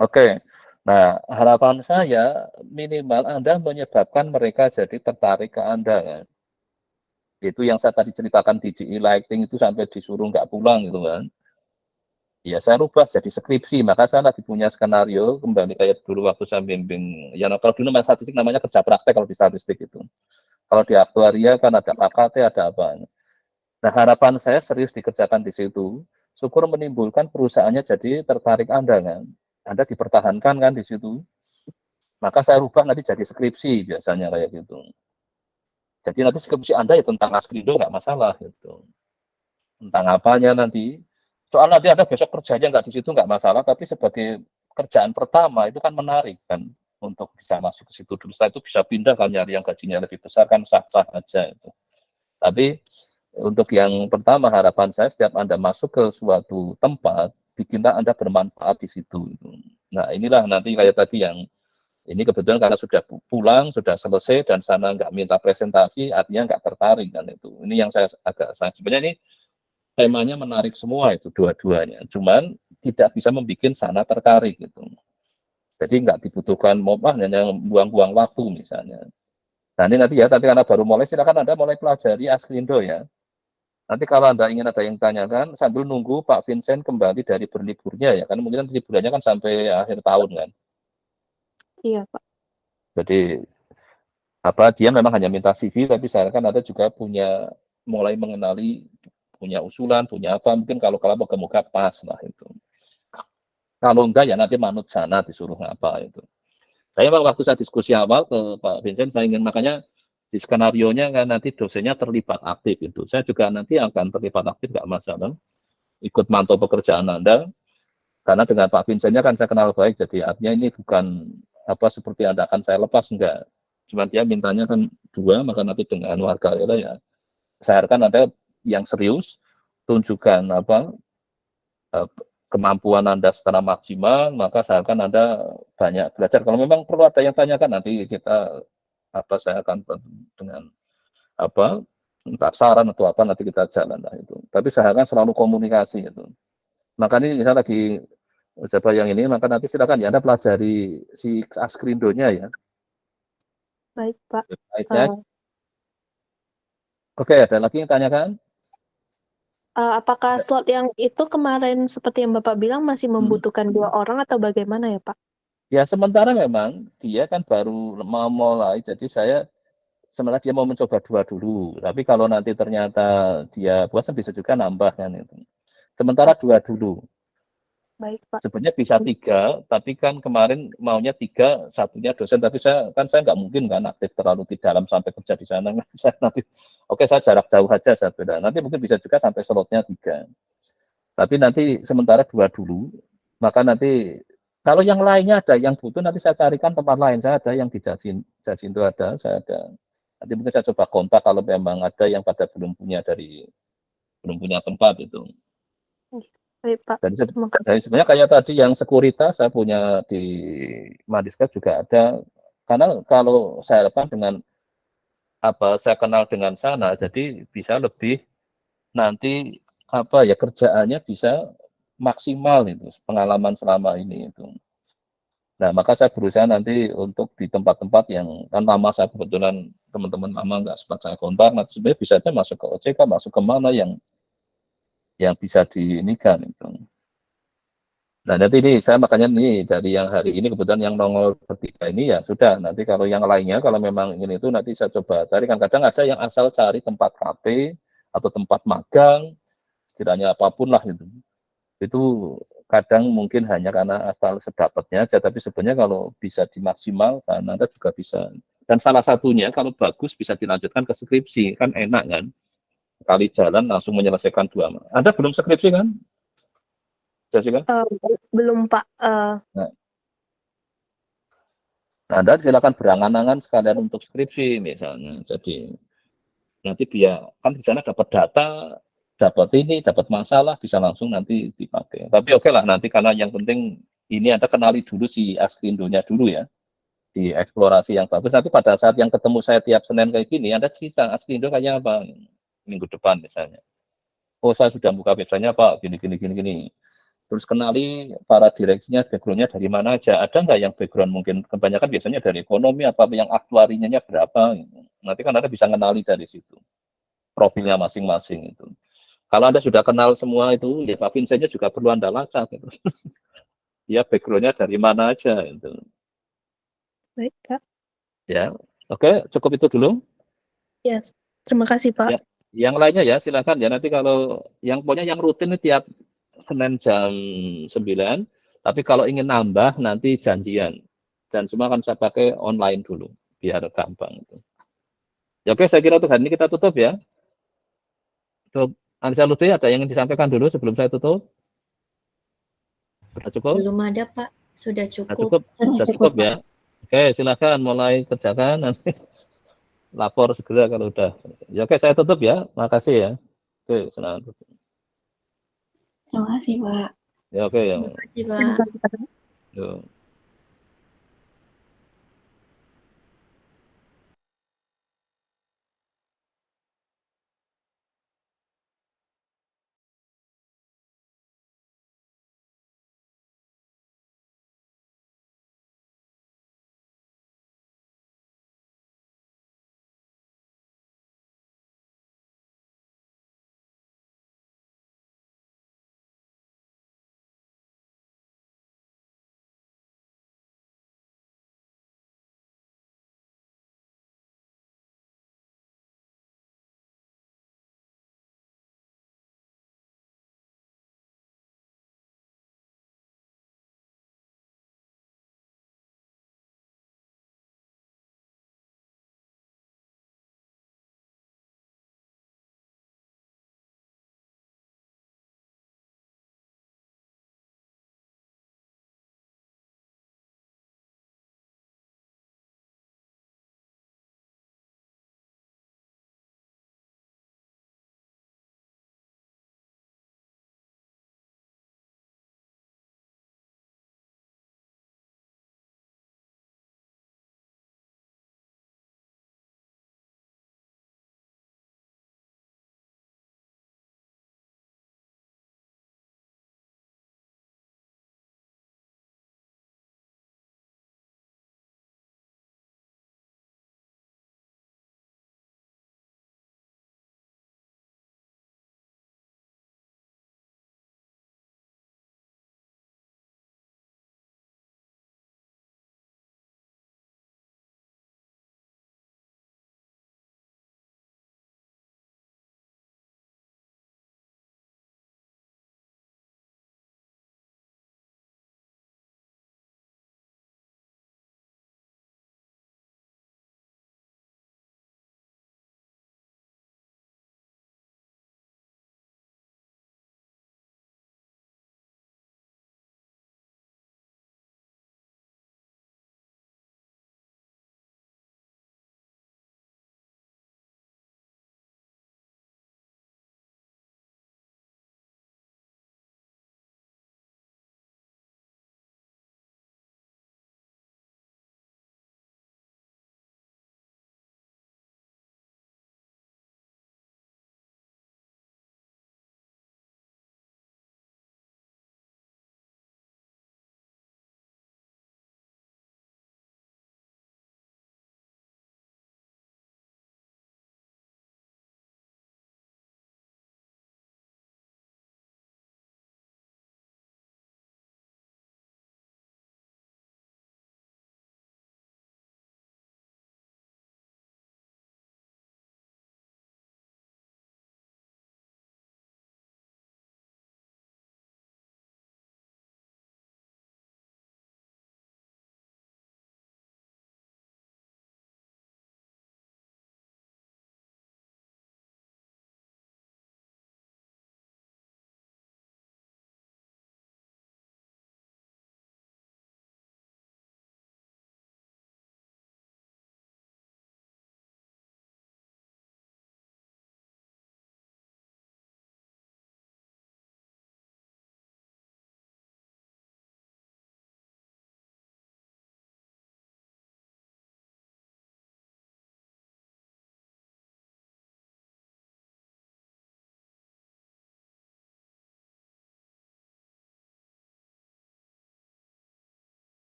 Oke. Nah, harapan saya minimal Anda menyebabkan mereka jadi tertarik ke Anda kan. Itu yang saya tadi ceritakan di GE Lighting itu sampai disuruh nggak pulang gitu kan. Ya saya rubah jadi skripsi, maka saya lagi punya skenario kembali kayak dulu waktu saya bimbing. Ya kalau dulu namanya statistik namanya kerja praktek kalau di statistik itu. Kalau di aktuaria kan ada KKT, ada apa. Nah harapan saya serius dikerjakan di situ. Syukur menimbulkan perusahaannya jadi tertarik Anda kan. Anda dipertahankan kan di situ. Maka saya rubah nanti jadi skripsi biasanya kayak gitu. Jadi nanti skripsi Anda ya tentang Askrindo nggak masalah gitu. Tentang apanya nanti. Soal nanti Anda besok kerjanya nggak di situ nggak masalah, tapi sebagai kerjaan pertama itu kan menarik kan untuk bisa masuk ke situ dulu. Setelah itu bisa pindah kan nyari yang gajinya lebih besar kan sah-sah aja itu. Tapi untuk yang pertama harapan saya setiap Anda masuk ke suatu tempat, bikinlah Anda bermanfaat di situ. Nah inilah nanti kayak tadi yang ini kebetulan karena sudah pulang, sudah selesai dan sana nggak minta presentasi, artinya nggak tertarik kan itu. Ini yang saya sebenarnya ini temanya menarik semua itu dua-duanya. Cuman tidak bisa membuat sana tertarik gitu. Jadi nggak dibutuhkan hanya buang-buang waktu misalnya. Nah ini nanti ya, nanti karena baru mulai silakan Anda mulai pelajari Askrindo ya. Nanti kalau Anda ingin ada yang tanyakan sambil nunggu Pak Vincent kembali dari berliburnya ya, karena mungkin liburannya kan sampai akhir tahun kan. Iya, Pak. Jadi apa dia memang hanya minta CV tapi saya kan Anda juga punya mulai mengenali punya usulan, punya apa mungkin kalau moga-moga pas lah itu. Kalau enggak ya nanti manut sana disuruh apa itu. Saya waktu saya diskusi awal ke Pak Vincent saya ingin makanya di skenario-nya kan nanti dosennya terlibat aktif itu. Saya juga nanti akan terlibat aktif nggak masalah. Ikut mantau pekerjaan Anda karena dengan Pak Vincentnya kan saya kenal baik jadi artinya ini bukan apa seperti Anda akan saya lepas enggak. Cuma dia mintanya kan dua maka nanti dengan warga ya saya harapkan Anda yang serius tunjukkan apa kemampuan Anda secara maksimal, maka saya akan Anda banyak belajar. Kalau memang perlu ada yang tanyakan nanti kita saya akan dengan apa entah saran atau apa nanti kita jalan lah itu. Tapi saya akan selalu komunikasi itu. Maka ini saya lagi coba yang ini, maka nanti silakan ya Anda pelajari si Askrindonya ya. Baik, Pak. Oke, ada lagi yang tanyakan? Apakah slot yang itu kemarin seperti yang Bapak bilang masih membutuhkan 2 orang atau bagaimana ya, Pak? Ya sementara memang dia kan baru mau mulai, jadi saya sementara dia mau mencoba 2 dulu. Tapi kalau nanti ternyata dia puas bisa juga nambah kan itu. Sementara 2 dulu. Baik, Pak. Sebenarnya bisa 3, tapi kan kemarin maunya 3, satunya dosen, tapi saya nggak mungkin kan aktif terlalu di dalam sampai kerja di sana. Saya nanti, saya jarak jauh aja saya beda. Nanti mungkin bisa juga sampai slotnya 3. Tapi nanti sementara 2 dulu, maka nanti kalau yang lainnya ada yang butuh nanti saya carikan tempat lain. Saya ada yang di Jasinto ada, saya ada. Nanti mungkin saya coba kontak kalau memang ada yang pada belum punya tempat itu. Baik, Pak. Terima kasih. Dan sebenarnya kayak tadi yang sekuritas saya punya di Madiskat juga ada. Karena kalau saya harapkan dengan saya kenal dengan sana, jadi bisa lebih nanti kerjaannya bisa maksimal itu pengalaman selama ini itu. Nah, maka saya berusaha nanti untuk di tempat-tempat yang kan lama saya kebetulan teman-teman lama nggak sempat saya kontak, nanti sebenarnya bisa aja masuk ke OJK, masuk ke mana yang bisa diinikan itu. Nah, nanti ini saya makanya nih dari yang hari ini kebetulan yang nongol ketiga ini ya sudah, nanti kalau yang lainnya kalau memang ingin itu nanti saya coba cari, kan kadang ada yang asal cari tempat kafe atau tempat magang, kiranya apapun lah itu. Itu kadang mungkin hanya karena asal sedapatnya aja, tapi sebenarnya kalau bisa dimaksimalkan Anda juga bisa. Dan salah satunya kalau bagus bisa dilanjutkan ke skripsi, kan enak kan? Kali jalan langsung menyelesaikan 2. Anda belum skripsi kan? Jessica? Belum, Pak. Nah, Anda silakan berangan-angan sekalian untuk skripsi misalnya. Jadi nanti biar kan di sana dapat data, dapat masalah, bisa langsung nanti dipakai. Tapi oke lah nanti karena yang penting ini Anda kenali dulu si Askrindo-nya dulu ya. Di eksplorasi yang bagus. Nanti pada saat yang ketemu saya tiap Senin kayak gini, Anda cerita Askrindo kayak apa minggu depan misalnya. Oh, saya sudah buka websitenya Pak, gini. Terus kenali para direksinya, background-nya dari mana aja. Ada nggak yang background mungkin kebanyakan biasanya dari ekonomi, apa yang aktuarinya berapa. Nanti kan Anda bisa kenali dari situ. Profilnya masing-masing itu. Kalau Anda sudah kenal semua itu, ya Pak Vincentnya juga perlu Anda lacak. Gitu. Ya background-nya dari mana aja. Gitu. Baik, Pak. Ya, oke, cukup itu dulu. Ya, terima kasih, Pak. Ya, yang lainnya ya silakan ya. Nanti kalau pokoknya yang rutin ini tiap Senin jam 9. Tapi kalau ingin nambah nanti janjian. Dan semua akan saya pakai online dulu biar gampang itu. Ya, oke, saya kira untuk hari ini kita tutup ya. Untuk Anissa Lutfi ada yang ingin disampaikan dulu sebelum saya tutup? Sudah cukup? Belum ada, Pak. Sudah Sudah cukup. cukup ya. Oke, silakan mulai kerjakan nanti lapor segera kalau udah. Ya, oke, saya tutup ya. Makasih ya. Oke, senang. Terima kasih, Pak. Ya, oke ya. Terima kasih, Pak. Terima kasih, Pak. Yo.